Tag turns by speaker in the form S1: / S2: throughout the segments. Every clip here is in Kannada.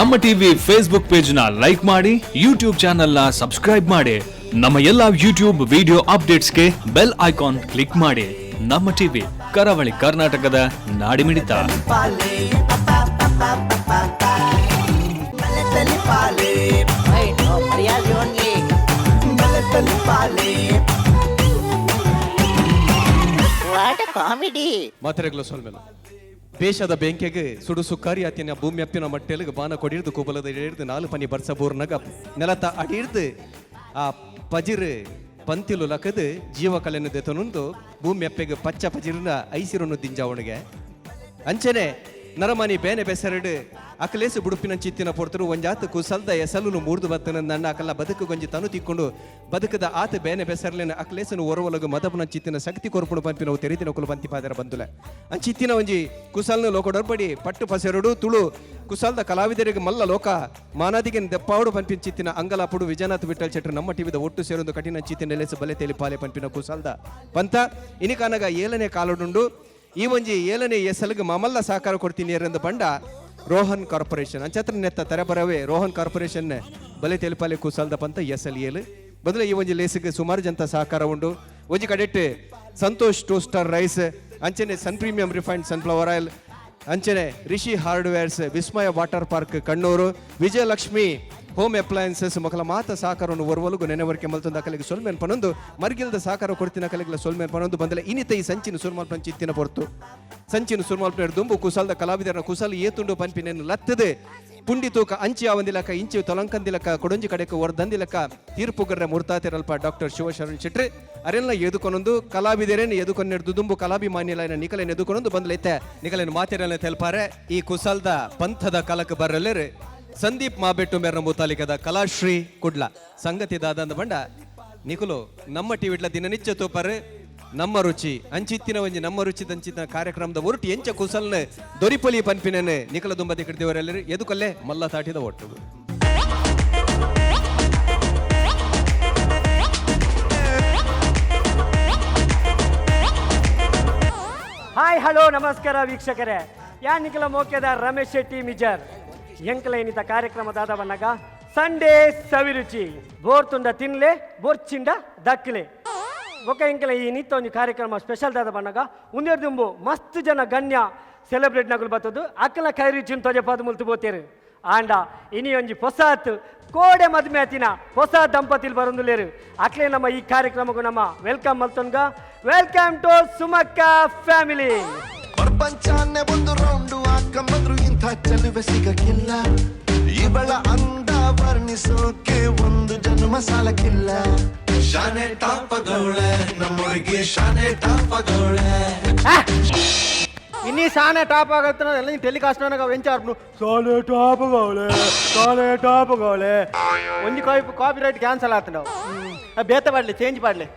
S1: ನಮ್ಮ ಟಿವಿ ಫೇಸ್ಬುಕ್ ಪೇಜ್ ನ ಲೈಕ್ ಮಾಡಿ, ಯೂಟ್ಯೂಬ್ ಚಾನೆಲ್ ನ ಸಬ್ಸ್ಕ್ರೈಬ್ ಮಾಡಿ. ನಮ್ಮ ಎಲ್ಲಾ ಯೂಟ್ಯೂಬ್ ವಿಡಿಯೋ ಅಪ್ಡೇಟ್ಸ್ಗೆ ಬೆಲ್ ಐಕಾನ್ ಕ್ಲಿಕ್ ಮಾಡಿ. ನಮ್ಮ ಟಿವಿ ಕರಾವಳಿ ಕರ್ನಾಟಕದ ನಾಡಿಮಿಡಿತ.
S2: ಮಾತ್ರೆಗಳು ಸೊಲ್ಮೆಲ್ಲ ದೇಶದ ಬೆಂಕಿಗೆ ಸುಡು ಸುಕ್ಕಾರಿ ಆತಿನ ಭೂಮಿ ಅಪ್ಪಿನ ಮಟ್ಟೆಲಿಗೆ ಬಾನ ಕೊಡಿರ್ದು ಕುಬಲದ ಹಿಡಿದು ನಾಲು ಪನಿ ಬರ್ಸ ಬೋರ್ನಾಗ ನೆಲತ ಅಡಿರ್ದು ಆ ಪಜಿರು ಪಂತಿಲು ಲಕದು ಜೀವ ಕಲೆಯನ್ನು ದೆತನುಂದು ಭೂಮಿ ಅಪ್ಪೆಗೆ ಪಚ್ಚ ಪಜಿರಿನ ಐಸಿರನ್ನು ದಿಂಜಾವಣಿಗೆ ಅಂಚನೆ ನರಮನಿ ಬೇನೆ ಬೆಸರಡು ಅಕಲೇಸು ಬುಡುಪಿನ ಚಿತ್ತಿನ ಪೊರ್ತರು ಒಂಜಾತು ಕುಸಲ್ದ ಎಸಲು ಮೂರ್ದು ಬತ್ತನ ನನ್ನ ಅಕಲ್ಲ ಬದುಕು ಗೊಂಜಿ ತನು ತಿಕ್ಕೊಂಡು ಬದುಕದ ಆತ ಬೇನೆ ಬೆಸರ್ಲೇನ ಅಕಲೇಸನು ಒರವಲಗು ಮದಪನ ಚಿತ್ತಿನ ಶಕ್ತಿ ಕೊರ್ಪುಣ ಪಂಪಿನ ತೆರಿದಿನ ಕುಲು ಪಂತಿ ಪಾದರ ಬಂದುಲೆ ಚಿತ್ತಿನ ಒಂಜಿ ಕುಸಲ್ನ ಲೋಕಡರ್ಪಡಿ ಪಟ್ಟು ಪಸೆರಡು ತುಳು ಕುಸಲ್ದ ಕಲಾವಿದರಿಗೆ ಮಲ್ಲ ಲೋಕ ಮಾನಾದಿಗೆ ದೆಪ್ಪಾವಡು ಪಂಪಿನ ಚಿತ್ತಿನ ಅಂಗಲಾಪುಡು ವಿಜಯನಾಥ್ ವಿಠಲ್ ಶೆಟ್ರು ನಮ್ಮ ಟಿವಿದ ಒಟ್ಟು ಸೇರೊಂದು ಕಠಿಣ ಚಿತ್ತಿನ ನೆಲೆಸು ಬಲೆ ತೇಲಿ ಪಾಲೆ ಪಂಪಿನ ಕುಸಲ್ದ ಪಂತ ಇನಿಕಾನಗ 7ನೇ ಕಾಲುಂಡು ಈ ಒಂಜಿ 7ನೇ ಎಸಲ್ಗೆ ಮಮಲ್ಲ ಸಹಕಾರ ಕೊಡ್ತೀನಿ ಎಂದು ಬಂಡ ರೋಹನ್ ಕಾರ್ಪೊರೇಷನ್ ಅಂಚತ್ರ ನೆತ್ತ ತೆರೆಬರವೇ ರೋಹನ್ ಕಾರ್ಪೊರೇಷನ್ ಬಲೆ ತೆಲುಪಾಲೆ ಕುಸಲ್ದ ಪಂತ SL7 ಬದಲು ಈ ಒಂಜಿ ಲೇಸಿಗೆ ಸುಮಾರು ಜನತ ಸಹಕಾರ ಉಂಡು. ಒಂಜಿ ಕಡೆಟ್ ಸಂತೋಷ್ ಟೋಸ್ಟರ್ ರೈಸ್ ಅಂಚನೆ sun premium refined sunflower oil ಅಂಚನೆ Rishi hardwares Vismaya water park Kannur Vijayalakshmi home appliances ಮಕ್ಕಳ ಮಾತ ಸಹಕಾರವನ್ನು ಒರ್ವಲುಗು ನೆನೆವರಿಕೆ ಮಲ್ತೊಂದು ಅಕಲಿಗೆ ಸೊಲ್ಮೇನ್ ಪನೊಂದು ಮರ್ಗಿಲ್ದ ಸಹಕಾರ ಕೊಡ್ತಿನ ಅಕಲಿಗೆ ಸೊಲ್ಮೇನ್ ಪನೊಂದು ಬಂದಲೆ ಇನ್ನಿತ ಈ ಸಂಚಿನ ಸುರ್ಮಲ್ಪನ ಚಿತ್ತಿನ ಪೊರ್ತು ಸಂಚಿನ ಸುರ್ಮಲ್ಪನ ದುಂಬು ಕುಸಲ್ದ ಕಲಾವಿದರ ಕುಸಲ್ ಏತುಂಡು ಪಂಪಿನೇನು ಲತ್ತದೆ ಪುಂಡಿ ತೂಕ ಅಂಚಿ ಆವಂದಿಲಕ ಇಂಚಿ ತೊಲಂಕಂದಿಲಕ ಕೊಡಂಜಿ ಕಡೆಕ ಹೊರದಂದಿಲಕ ತೀರ್ಪುಗರ್ರ ಮುರ್ತಾತಿರಲ್ಪ ಡಾಕ್ಟರ್ ಶಿವಶರಣ್ ಶೆಟ್ಟಿ ಅರೆಲ್ಲ ಎದುಕೊನೊಂದು ಕಲಾವಿದರೇನು ಎದುಕೊನ್ನೆಡ್ದು ದುಂಬು ಕಲಾಭಿಮಾನಿಲೈನ ನಿಕಲೇನು ಎದುಕೊನೊಂದು ಬಂದಲೈತೆ ನಿಕಲೇನು ಮಾತಿರಲ್ಲ ತೆಲ್ಪಾರೆ ಈ ಕುಸಲ್ದ ಪಂಥದ ಕಲಕ ಬರಲೇರು ಸಂದೀಪ್ ಮಾಬೆಟ್ಟು ಮೇರ್ನ ಮುತಾಲಿಕದ ಕಲಾಶ್ರೀ ಕುಡ್ಲ ಸಂಗತಿ ದಾದಂದ ಬಂಡ ನಿಕುಲು ನಮ್ಮ ಟಿವಿಡ್ಲ ದಿನನಿತ್ಯ ತೂಪರು ನಮ್ಮ ರುಚಿ ಅಂಚಿತ್ತಿನ ಒಂಜಿ ನಮ್ಮ ರುಚಿ ದಂಚಿನ ಕಾರ್ಯಕ್ರಮದ ಒರಟು ಎಂಚ ಕುಸಲ್ನ ದೊರಿಪೊಲಿ ಪನ್ಪಿನೇನು ನಿಕಲ ದುಂಬದಿ ಕಿಡ್ದೇವರೆಲ್ಲರೂ ಎದುಕೊಲ್ಲೆ ಮಲ್ಲ ತಾಟಿದ ಒಟ್ಟು.
S3: ಹಾಯ್ ಹಲೋ ನಮಸ್ಕಾರ ವೀಕ್ಷಕರೇ. ಯಾ ನಿಖಲ ಮೋಕ್ಯದ ರಮೇಶ್ ಶೆಟ್ಟಿ ಮಿಜರ್ ಎಂಕಲ ಏನಿತ ಕಾರ್ಯಕ್ರಮದಾದ ಬನ್ನಗ ಸಂಡೇ ಸವಿರುಚಿ ಬೋರ್ತುಂಡ ತಿನ್ಲೆ ಬೋರ್ಚಿಂಡ ದಕ್ಕಲೆ ಒಕ್ಕ ಎಂಕಲ ಈ ನಿತ್ಯ ಒಂದು ಕಾರ್ಯಕ್ರಮ ಸ್ಪೆಷಲ್ ದಾದ ಬನ್ನಗ ಉಂದೇರ್ದುಂಬು ಮಸ್ತ್ ಜನ ಗಣ್ಯ ಸೆಲೆಬ್ರೇಟ್ ನಗಲು ಬರ್ತದ್ದು ಅಕ್ಕಲ ಕೈ ರುಚಿನ ತೊಜೆ ಪದ ಮುಲ್ತು ಬೋತೇರು ಆಂಡ ಇನಿ ಒಂಜಿ ಹೊಸಾತ್ ಕೋಡೆ ಮದ್ಮೆ ಆತಿನ ಹೊಸ ದಂಪತಿಲ್ ಬರೊಂದುಲೇರು ಅಕ್ಲೆ ನಮ್ಮ ಈ ಕಾರ್ಯಕ್ರಮಕ್ಕೂ ನಮ್ಮ ವೆಲ್ಕಮ್ ಮಲ್ತೊನ್ಗ ವೆಲ್ಕಮ್ ಟು ಸುಮಕ್ಕ ಫ್ಯಾಮಿಲಿ.
S4: ಪ್ರಪಂಚಾನ್ನೇ ಒಂದು ರೌಂಡು ಹಾಕಂಬಂದ್ರು ಇಂಥ ಚೆಲುವೆ ಸಿಗಕ್ಕಿಲ್ಲ, ಇವಳ ಅಂದ ವರ್ಣಿಸೋಕೆ ಒಂದು ಜನ್ಮ ಸಾಲಕ್ಕಿಲ್ಲ. ಶಾನೆ ಟಾಪಗೌಳೆ ನಮ್ಮೊಳಗೆ ಶಾನೆ ಟಾಪಗೌಳೆ
S5: ಇನ್ನೀ ಸಾನೆ ಟಾಪ್ ಆಗತ್ತ ಎಲ್ಲ ಟೆಲಿಕಾಸ್ಟ್ ವೆಂಚಾರ್ನು ಸಾನೆ ಟಾಪ್ ಗೋಳೆ ಒಂಜಿ ಕಾಪಿ ರೈಟ್ ಕ್ಯಾನ್ಸಲ್ ಆತ ನಾವು ಬೇತ ಪಾಡ್ಲಿ ಚೇಂಜ್ ಪಾಡ್ಲಿ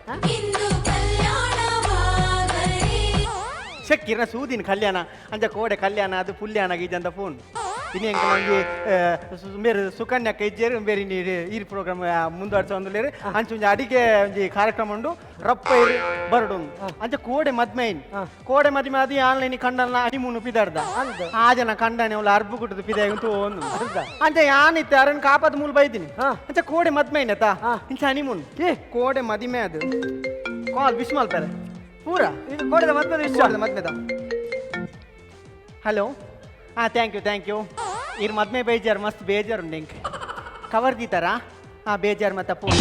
S5: ಶಕ್ಕಿರ ಸೂದಿನ ಕಲ್ಯಾಣ ಅಂಜ ಕೋಡೆ ಕಲ್ಯಾಣ ಅದು ಪುಲ್ಯಾಣ ಗೀಜಂತ ಫೋನ್ ಇನ್ನು ಹೆಂಗೆ ನನಗೆ ಬೇರೆ ಸುಕನ್ಯಾ ಕೈಜೇರು ಬೇರೆ ಈ ಪ್ರೋಗ್ರಾಮ್ ಮುಂದುವರ್ಸೊಂದುಲೇರು ಅಂಚ ಒಂಜಿ ಅಡಿಗೆ ಒಂಜಿ ಕಾರ್ಯಕ್ರಮ ಉಂಡು ರಪ್ಪ ಇರು ಬರಡು ಅಂಚ ಕೋಡೆ ಮದ್ಮೆ ಕೋಡೆ ಮದ್ಮೆ ಅದು ಆನ್ಲೈನ್ ಕಂಡಲ್ಲ ಹನಿಮೂನು ಪಿದಾಡ್ದ ಆ ಜನ ಕಂಡನೆ ಅವಳು ಅರ್ಬು ಕುಟ್ಟದು ಪಿದಾಯ ಉಂಟು ಒಂದು ಅಂಚ ಯಾನಿತ್ತು ಅರನ್ ಕಾಪದ ಮೂಲ ಬೈದಿನಿ ಅಂಚ ಕೋಡೆ ಮದ್ಮೆ ಆಯ್ತಾ ಇಂಚ ಹನಿಮೂನ್ ಕೋಡೆ ಮದಿಮೆ ಅದು ಕಾಲ್ ವಿಶ್ ಮಾಡ್ತಾರೆ ಪೂರ ಕೋಡೆದ ಮದ್ಮೆದ ಹಲೋ ಹಾಂ ಥ್ಯಾಂಕ್ ಯು ಇರ್ ಮದ್ಮೆ ಬೇಜಾರು ಮಸ್ತ್ ಬೇಜಾರು ಉಂಡು ಇಂಕ್ ಕವರ್ ದೀತಾರಾ ಹಾಂ ಬೇಜಾರು ಮತ್ತ ಪೂಲ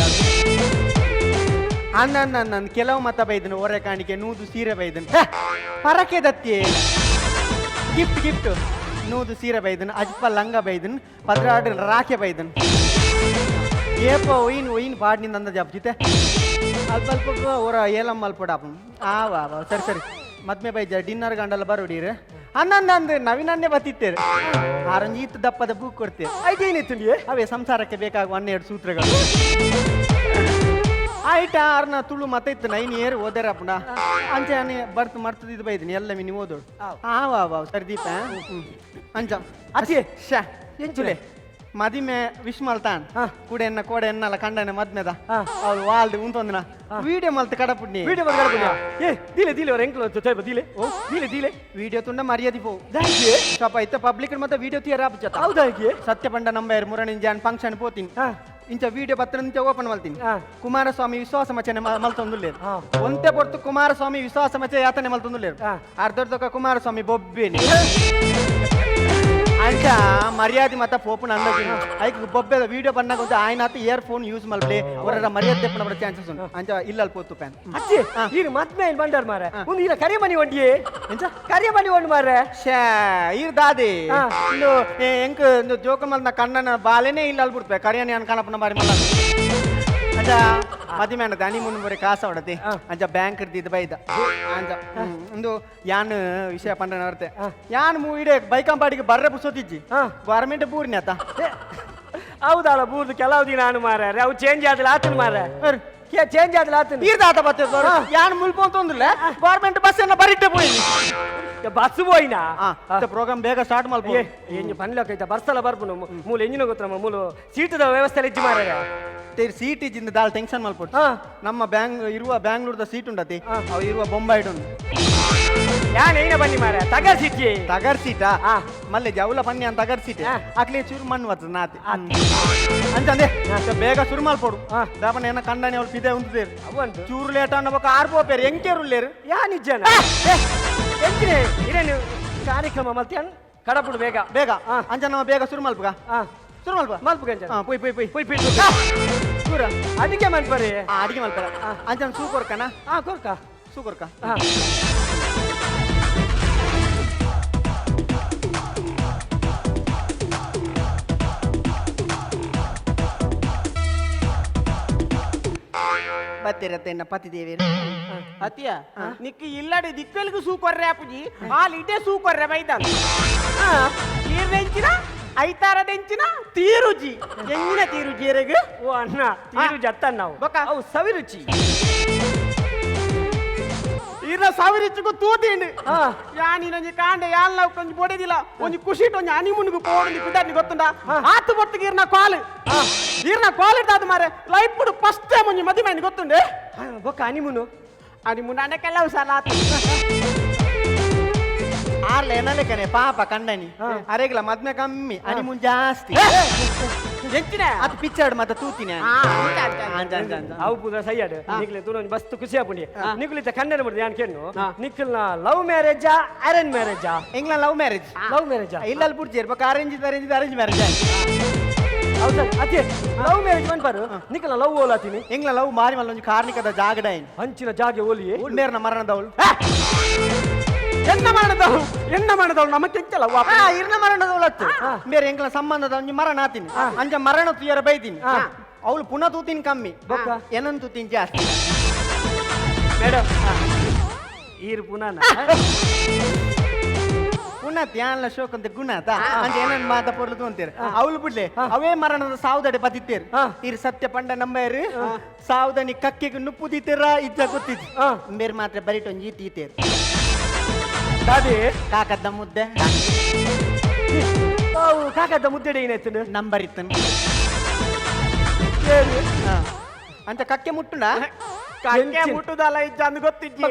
S5: ನನ್ನ ಕೆಲವು ಮತ ಬೈದನು ಒರೆ ಕಾಣಿಕೆ ನೂದು ಸೀರೆ ಬೈದನು ಪರಕೆ ದತ್ತಿ ಗಿಫ್ಟ್ ನೂದು ಸೀರೆ ಬೈದನು ಅಜ್ಪ ಲಂಗ ಬೈದನು ಪದ್ರಾಡು ರಾಖೆ ಬೈದನು ಏಪ ಒಯ್ನು ಪಾಡ್ನಿಂದ ಅಂದ ಜಪ್ಜಿತೆ ಅಲ್ಪ ಅವರ ಏಲಮ್ಮ ಅಲ್ಪಡಪ್ಪ ವಾ ಸರಿ ಮದ್ಮೆ ಬೈಜ ಡಿನ್ನರ್ ಗಂಡಲ್ಲ ಬರೋಡೀರ ಅನ್ನಂದು ನವೀನನ್ನೇ ಬತ್ತಿತ್ತೇರು ಆರಂಜೀತ್ ದಪ್ಪದ ಬೂಕ್ ಕೊಡ್ತೇವೆ ಐದೇನಿತ್ತು ಅವೇ ಸಂಸಾರಕ್ಕೆ ಬೇಕಾಗುವ 12 ಸೂತ್ರಗಳು ಆಯ್ತಾ ಆರ್ನ ತುಳು ಮತ ಇತ್ತು ನೈನ್ ಏರು ಓದಾರಪ್ಪಣ ಅಂಚೆ ಬರ್ತು ಮರ್ತದಿದ್ದು ಬೈದಿನಿ ಎಲ್ಲ ಮಿನಿ ಓದೋಡು ವಾ ಸರಿ ದೀಪ ಅಂಚ ಅಚ್ಚಿ ಶಾ ಎಂಚುಲೆ ಮದಿಮೆ ವಿಶ್ ಮಲ್ತಾನ್
S3: ಹಾ.
S5: ಕೂಡ ಎನ್ನ ಕೋಡೆ ಎನ್ನಲ್ಲ ಕಂಡನೆ ಮದ್ಮೆದ
S3: ಹಾ.
S5: ಅವ್ಳು ವಾಲ್ದು ಉಂತೊಂದಿನ ವಿಡಿಯೋ ಮಲ್ತು ಕಡಪುಡ್ನಿ
S3: ವಿಡಿಯೋ ಬರ್ಗಡ ಏ ದೀಲೆ ದೀಲೆ ಅವ್ರ ಎಂಕ್ಲು ತೈಬ ದೀಲೆ ಓ ದೀಲೆ ದೀಲೆ
S5: ವಿಡಿಯೋ ತುಂಡ ಮರ್ಯಾದಿ ಪೋ
S3: ದಾಗೆ
S5: ಸ್ವಲ್ಪ ಇತ್ತ ಪಬ್ಲಿಕ್ ಮತ್ತೆ ವಿಡಿಯೋ ತೀರ ಆಪುಚ್ಚತ
S3: ಹೌದಾಗಿ
S5: ಸತ್ಯ ಪಂಡ ನಂಬರ್ ಮುರಣಿಂಜಾನ್ ಫಂಕ್ಷನ್ ಪೋತೀನಿ
S3: ಹಾ
S5: ಇಂಚ ವಿಡಿಯೋ ಪತ್ರ ನಿಂಚ ಓಪನ್ ಮಲ್ತೀನಿ
S3: ಹಾ.
S5: ಕುಮಾರಸ್ವಾಮಿ ವಿಶ್ವಾಸ ಮಚನೆ ಮಲ್ತೊಂದುಲ್ಲೇರು
S3: ಹಾ.
S5: ಒಂತೆ ಪೊರ್ತು ಕುಮಾರಸ್ವಾಮಿ ವಿಶ್ವಾಸ ಮಚೆ ಯಾತನೆ ಮಲ್ತೊಂದುಲ್ಲೇರು
S3: ಹಾ.
S5: ಅರ್ಧರ್ಧಕ ಕುಮಾರಸ್ವಾಮಿ ಬೊಬ್ಬೆನಿ ಅಂಚ ಮರ್ಯಾದೆ ಮತ್ತ ಪೋಪುನ ಅಂದಗಿನ ಐಕ್ ಬೊಬ್ಬೆದ ವಿಡಿಯೋ ಬಂದಾಗ ಒಂದು ఆయన ಆತ ಇಯರ್ ಫೋನ್ ಯೂಸ್ ಮಲ್ಪ್ಲೆ ಅವರ ಮರ್ಯಾದೆ ತೆಪ್ಪನ ಬರ ಚಾನ್ಸಸ್ ಉಂಟು ಅಂಚ ಇಲ್ಲಲ್ ಪೋತು ಪ್ಯಾನ್
S3: ಅಜ್ಜಿ ಈರು ಮದ್ಮೆ ಏನ್ ಬಂಡಾರ ಮಾರ ಒಂದು ಈರ ಕರಿ ಮನಿ ಒಂಡಿಯೇ ಎಂತ ಕರಿ ಮನಿ ಒಂಡ್ ಮಾರ
S5: ಶೇ ಇರ್ ದಾದೆ
S3: ಹಾ.
S5: ಇಂದು ಎಂಕ್ ಇಂದು ಜೋಕಲ್ ಮಲ್ನ ಕಣ್ಣನ ಬಾಲೆನೇ ಇಲ್ಲ ಅಲ್ಬಿಡ್ಪೆ ಕರಿಯಾನಿ ಅನ್ ಕಾಣಪ್ಪನ ಬಾರಿ ಮಲ್ಲ ಅಂಚ ಮದಿಮೆ ಅಣ್ಣ ದನಿ ಮುನ್ ಬರೀ ಕಾಸ ಹೊಡತಿ ಅಂಚ ಬ್ಯಾಂಕ್ ಇರ್ದಿದ್ದು ಬೈದ ಅಂಚ ಒಂದು ಯಾನ್ ವಿಷಯ ಪಂಡ ನರ್ತೆ ಯಾನ್ ಇಡೆ ಬೈಕಂಪಾಡಿಗೆ ಬರ್ರೆ ಪುಸೋತಿಜ್ಜಿ
S3: ಹಾ.
S5: ಗೌರ್ಮೆಂಟ್ ಬೂರ್ನಿ ಆತ
S3: ಹೌದಲ್ಲ ಬೂರ್ದು ಕೆಲವು ದಿನ ಅನು ಮಾರ ಅವು ಚೇಂಜ್ ಆದಿಲ್ಲ ಆತನ ಮಾರ ಚೇಂಜ್ ಆದಿಲ್ಲ ಆತನ
S5: ಈರ್ದಾತ ಬರ್ತೇವೆ ಯಾನ್ ಮುಲ್ಪೊಂತೊಂದಿಲ್ಲ ಗೌರ್ಮೆಂಟ್ ಬಸ್ ಅನ್ನ ಬರಿಟ್ಟೆ ಪೋಯಿನಿ
S3: ಬಸ್ ಹೋಯ್ನಾ
S5: ಪ್ರೋಗ್ರಾಮ್ ಬೇಗ ಸ್ಟಾರ್ಟ್ ಮಾಡ್ಬೋದು
S3: ಎಂಜಿ ಪನ್ಲಕೈತ ಬರ್ಸಲ ಬರ್ಪುನು ಮೂಲ ಎಂಜಿನ ಗೊತ್ತಮ್ಮ ಮೂಲು ಸೀಟದ ವ್ಯವಸ್ಥೆ ಇಜ್ಜಿ ಮಾರ
S5: ಸೀಟ್ ಇಜ್ಜಿಂದ ದಾಲ್ ಟೆನ್ಷನ್ ಮಲ್ಪೊಟ್ಟು
S3: ಹಾ.
S5: ನಮ್ಮ ಇರುವ ಬ್ಯಾಂಗ್ಳೂರ್ದ ಸೀಟ್ ಉಂಟತಿ ಅವು ಇರುವ ಬೊಂಬಾಯ್ಡ್ ಉಂಟು
S3: ಯಾನ್ ಏನ ಬನ್ನಿ ಮಾರ ತಗ ಸಿಕ್ಕಿ
S5: ತಗರ್ ಸೀಟಾ
S3: ಹಾ.
S5: ಮಲ್ಲೆ ಜವುಲ ಪನ್ನಿ ಅಂತ ತಗರ್ ಸೀಟ್
S3: ಹಾ.
S5: ಅಕ್ಲೆ ಚೂರು ಮಣ್ಣು ಬರ್ತದೆ ನಾತಿ ಅಂಚಂದೆ ಬೇಗ ಶುರು ಮಲ್ಪೊಡು ದಾಪನ ಏನ ಕಂಡನೆ ಅವ್ಳು ಪಿದೆ ಉಂಟು
S3: ಅವಂತು
S5: ಚೂರು ಲೇಟ್ ಅನ್ನಬೇಕು ಆರ್ಬೋಪೇರು ಎಂಕೇರುಲ್ಲೇರು
S3: ಯಾ ನಿಜನ ಎಂಚಿನೆ ಇರೇನು ಕಾರ್ಯಕ್ರಮ ಮತ್ತೆ ಕಡಪುಡು ಬೇಗ
S5: ಬೇಗ
S3: ಹಾ.
S5: ಅಂಚ ನಾವು ಬೇಗ ಶುರು ಮಲ್ಪಗ ಶುರು ಮಲ್ಪ
S3: ಮಲ್ಪ ಗಂಜ
S5: ಹಾ ಪೊಯ್ ಪೊಯ್ ಪೊಯ್
S3: ಪುಯ್ ಪಿಟ್ಟು
S5: ಚೂರ
S3: ಅಡಿಗೆ ಮನ್ಪರಿ
S5: ಅಡಿಗೆ ಮಲ್ಪರ ಅಂಚನ ಸೂ ಕೊರ್ಕನ
S3: ಹಾ ಕೊರ್ಕ
S5: ಸೂ ಕೊರ್ಕ
S3: ಹಾ
S5: ಬತ್ತಿರತ್ತೆ ಇನ್ನ ಪತಿದೇವಿ
S6: ಅತಿಯ ನಿಕ್ಕು ಇಲ್ಲಡೆ ದಿಕ್ಕಲಿಗೂ ಸೂಕೊರ್ರೆ ಅಪ್ಪುಜಿ ಹಾಲ್ ಇಟೇ ಸೂಕೊರ್ರೆ ಬೈದಾನ ತೀರ್ದೆಂಚಿನ ಐತಾರದೆಂಚಿನ ತೀರುಜಿ ಎಂಗಿನ ತೀರುಜಿ ಎರೆಗು
S3: ಓ ಅಣ್ಣ ತೀರು ಜತ್ತನ್ ನಾವು
S6: ಬೊಕ್ಕ?
S3: ಅವು ಸವಿರುಚಿ
S6: ಇರ ಸಾವಿರಿಚ್ಚುಗು ತೂತಿಂಡು
S3: ಹಾ.
S6: ಯಾನಿ ನಂಜಿ ಕಾಂಡೆ ಯಾಲ್ ನಾವು ಕೊಂಚ ಬೊಡೆದಿಲ್ಲ ಒಂಜಿ ಖುಷಿಟ್ ಒಂಜಿ ಹನಿಮೂನ್ಗು ಪೋಡಿ ಕುದಾರ್ನಿ ಗೊತ್ತುಂಡ ಆತು ಬೊತ್ತಿಗೆ ಇರ್ನ ಕಾಲು ಇರ್ನ ಕಾಲ್ ಇರ್ದಾದ ಮಾರೆ ಲೈಫ್ ಬಿಡು ಫಸ್ಟ್ ಟೈಮ್ ಒಂಜಿ ಮದಿಮೆ ಗೊತ್ತುಂಡೆ
S3: ಬೊಕ್ಕ ಹನಿಮೂನು
S6: ಹನಿಮೂನ್ ಅನ್ನ ಕೆಲವು ಸಲ ಆತು
S5: ಆರ್ಲೆ ಏನಲೆ ಕನೆ ಪಾಪ ಕಂಡನಿ ಅರೆಗ್ಲ ಮದ್ಮೆ ಕಮ್ಮಿ ಹನಿಮೂನ್ ಜಾಸ್ತಿ
S6: ಎಂಚಿನ
S5: ಅದು ಪಿಚ್ಚಾಡು ಮತ್ತೆ ತೂತಿನಿ ಅಂಚ ಅಂಚ ಅಂಚ
S3: ಅವು ಪುದ ಸೈಯಡ್ ನಿಕ್ಲೆ ತೂನೊಂದು ಬಸ್ತು ಖುಷಿ ಆಪುಂಡಿ ನಿಕ್ಲಿತ ಕನ್ನಡ ಮುಡ್ದು ಯಾನ್ ಕೇನು ನಿಕ್ಲ್ನ ಲವ್ ಮ್ಯಾರೇಜಾ ಅರೇಂಜ್ ಮ್ಯಾರೇಜಾ
S5: ಎಂಗ್ಲ ಲವ್ ಮ್ಯಾರೇಜ್
S3: ಲವ್ ಮ್ಯಾರೇಜಾ
S5: ಇಲ್ಲಲ್ಲಿ ಪುಡ್ಜಿ ಇರ್ಬೇಕು ಅರೇಂಜ್ ಮ್ಯಾರೇಜ್
S3: ಹೌದಾ ಅದೇ ಲವ್ ಮ್ಯಾರೇಜ್ ಮನ್ಪಾರು ನಿಕ್ಲ ಲವ್ ಓಲಾತೀನಿ
S5: ಎಂಗ್ಲ ಲವ್ ಮಾರಿ ಮಲ್ಲ ಒಂಜಿ ಕಾರ್ಣಿಕದ ಜಾಗಡ ಏನು
S3: ಹಂಚಿನ ಜಾಗೆ ಓಲಿ
S5: ಉಳ್ಳೇರ್ನ ಮರಣದವಳು
S6: ಎನ್ನ ಮಾಡದವಳು ನಮ್ಮ ಕೆಂಚಲ
S5: ಇರ್ನ ಮರಣದವಳು ಹತ್ತು ಬೇರೆ ಎಂಗ್ಲ ಸಂಬಂಧದ ಒಂಜಿ ಮರಣ ಆತೀನಿ ಅಂಚ ಮರಣ ತುಯ್ಯರ ಬೈತೀನಿ ಅವಳು ಪುನಃ ತೂತೀನಿ ಕಮ್ಮಿ
S3: ಬೊಕ್ಕ?
S5: ಏನನ್ ತೂತೀನಿ ಜಾಸ್ತಿ
S3: ಮೇಡಮ್ ಈರು ಪುನಃ
S5: ಪುನಃ ಧ್ಯಾನ ಶೋಕ್ ಅಂತ ಗುಣ ಆತ ಅಂಚ ಏನನ್ ಮಾತ ಪೊರ್ಲು ಅಂತೀರ ಅವಳು ಬಿಡ್ಲೆ ಅವೇ ಮರಣದ ಸಾವುದಡೆ ಬದಿತ್ತೇರು ಇರ್ ಸತ್ಯ ಪಂಡ ನಂಬೇರು ಸಾವುದನಿ ಕಕ್ಕಿಗೆ ನುಪ್ಪು ದೀತೀರ ಇಜ್ಜ ಗೊತ್ತಿದ್ದು ಬೇರೆ ಮಾತ್ರ ಬರಿಟ್ ಒಂಜಿ ತೀತೇರು
S3: ದಾದಿ
S5: ಕಾಕದ್ದ ಮುದ್ದೆ
S3: ಅವು ಕಾಕದ ಮುದ್ದೆಡೆ ಏನಾಯ್ತು
S5: ನಂಬರ್ ಇತ್ತನು ಅಂತ ಕಕ್ಕೆ ಮುಟ್ಟುಂಡ
S6: ಕಕ್ಕೆ ಮುಟ್ಟುದಲ್ಲ ಇಜ್ಜ ಅಂದ್ ಗೊತ್ತಿಜ್ಜಿ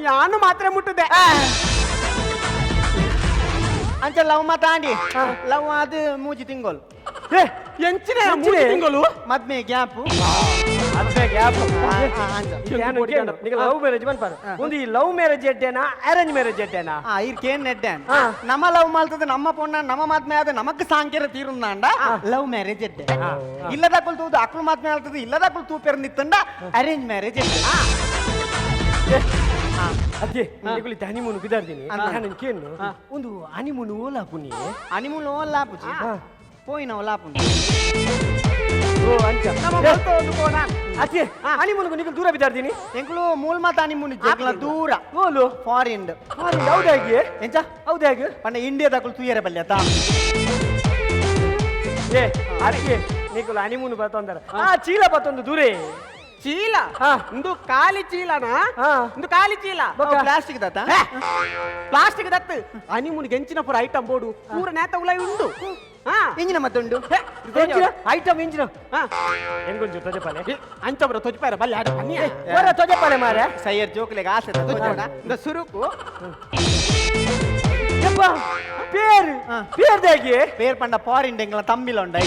S6: ಯಾನು ಮಾತ್ರ ಮುಟ್ಟುದೆ
S5: ಅಂಚ ಲವ್ ಮಾತಾಂಡಿ ಲವ್ ಅದು ಮೂಜಿ ತಿಂಗೋಲು
S6: ಎಂಚಿನ ಮೂರು ತಿಂಗಳು
S5: ಮದ್ಮೆ ಗ್ಯಾಪು
S3: ಲವ್ ಮ್ಯಾರೇಜ್ ಮನ್ಪಾರು ಒಂದು ಈ ಲವ್ ಮ್ಯಾರೇಜ್ ಎಡ್ಡೇನಾ ಅರೇಂಜ್ ಮ್ಯಾರೇಜ್ ಎಡ್ಡೇನಾ
S5: ಇರ್ಕೇನ್ ನೆಡ್ಡಾನ್ ನಮ್ಮ ಲವ್ ಮಾಡ್ತದ ನಮ್ಮ ಪೊಣ್ಣ ನಮ್ಮ ಮದ್ಮೆ ಆದ ನಮಕ್ ಸಾಂಕೇರ ತೀರುಂದಾಂಡ ಲವ್ ಮ್ಯಾರೇಜ್ ಎಡ್ಡೆ ಇಲ್ಲದಕ್ಕul ತೂದು ಅಕ್ಳು ಮದ್ಮೆ ಆಗ್ತದೆ ಇಲ್ಲದಕ್ಕul ತೂಪೇರ್ ನಿತ್ತಂಡ ಅರೇಂಜ್ ಮ್ಯಾರೇಜ್ ಎಡ್ಡೆ
S3: ಅದೇ ನಿಗುಲಿತ ಹನಿಮೂನು ಬಿದಾರ್ದಿನಿ ನಾನು ಕೇನು ಒಂದು ಹನಿಮೂನು ಓಲಾ ಪುನಿ
S5: ಹನಿಮೂನ್ ಲಾಪುಜಿ ಪೋಯಿನವ ಲಾಪುಂಡು
S3: ಓ ಅಂಚ ಅದೇ ಹನಿಮೂನ್ಗು ನಿಗಲ್ ದೂರ ಬಿದಾರ್ದಿನಿ
S5: ಎಂಕ್ಲು ಮೂಲ್ ಮಾತ ಹನಿಮೂನ್ ಜಗ್ಲ ದೂರ
S3: ಓಲು
S5: ಫಾರಿನ್
S3: ಹೌದಾಗಿ
S5: ಎಂಚ
S3: ಹೌದಾಗಿ
S5: ಪಂಡ ಇಂಡಿಯಾದಕ್ಕul ತೂಯರ ಬಲ್ಯ ತಾ
S3: ಏ ಅದಕ್ಕೆ ನಿಗುಲು ಹನಿಮೂನು ಬರ್ತಂದಾರ ಚೀಲ ಬತ್ತೊಂದು ದೂರೇ
S6: ಚೀಲ ಇಂದು ಖಾಲಿ ಚೀಲನಾ ಇಂದು ಖಾಲಿ ಚೀಲ
S5: ಪ್ಲಾಸ್ಟಿಕ್ ದತ್ತ
S6: ಪ್ಲಾಸ್ಟಿಕ್ ದತ್ತು ಹನಿಮೂನ್ ಗೆಂಚಿನ ಪುರ ಐಟಮ್ ಬೋಡು ಪೂರ ನೇತ ಉಲೈ ಉಂಡು
S5: ಇಂಜಿನ ಮತ್ತೊಂಡು
S3: ಐಟಮ್ ಇಂಜಿನ
S6: ಹಾ
S3: ಹೆಂಗೊಂಚು ತೊಜಪಾಲೆ
S6: ಅಂಚಬ್ರ ತೊಜ್ಪಾರ ಬಲ್ಲೆ ಆಡ ಬನ್ನಿ
S3: ಹೊರ ತೊಜಪಾಲೆ ಮಾರೆ
S5: ಸೈಯರ್ ಜೋಕ್ಲೆಗೆ ಆಸೆ ತೊಜ್ಜೋಣ ಇಂದ ಸುರುಕು
S3: ಯಪ್ಪ ಪೇರು ಪೇರ್ದಾಗಿ
S5: പേർ പണ്ട പോരിണ്ടെങ്കില തമ്മിലുണ്ട്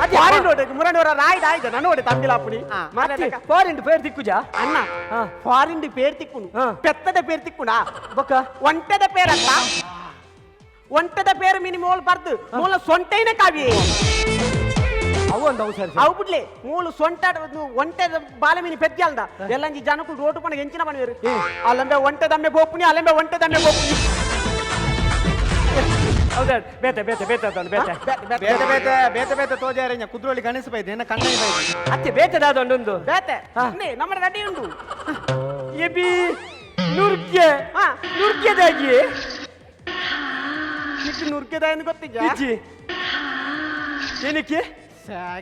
S6: అది ఫారిన్ మురండి రాయి రాయి నన్ను తమ్మిలాపుడి
S3: ಮತ್ತೆ ಫಾರಿನ್ ಪೇರ್ ದಿಕ್ಕುಜಾ
S6: అన్న ఫారిన్ పేరు తిక్కును పెద్దద పేరు తిక్కునా
S3: ಬೊಕ್ಕ
S6: ಒಂಟದ పేరట్లా ಒಂಟದ పేరు మిని మూల పర్దు మూల సొంటైన కావి
S3: ಅವು ಒಂದು ಅವು ಸರಿ
S6: అవు బిడ్లే మూల సొంట ಒಂಟದ బాల మిని పెద్దల్దా ఎల్లంజి జనకు రోడ్డు పన ఎంచిన పని వేరు అల్లంబే ಒಂಟದమ్మే పోపుని అల్లంబే ಒಂಟದమ్మే పోపుని
S3: ಹೌದಾ ಬೇತೆ ಬೇತೆ ಬೇತೆ ಅದೊಂದು ಬೇತೆ
S5: ಬೇತೆ ಬೇತೆ ಬೇತೆ ಬೇತೆ ತೋಜಾರೆ ಕುದ್ರೋಳಿ ಗಣೇಶ ಬೈದೆ ಎನ್ನ ಕಣ್ಣಿ ಬೈದೆ
S3: ಅತ್ತೆ ಬೇತೆದಾದ ಒಂದೊಂದು
S6: ಬೇತೆ ನಮ್ಮ ರೆಡಿ ಉಂಟು
S3: ಎಬಿ ನುರ್ಕೆ ನುರ್ಕೆದಾಗಿ
S6: నీకు నురికేదా ఎందుకు ಗೊತ್ತಿದ್ಯಾ
S3: ಇಜ್ಜಿ ಏನಕ್ಕೆ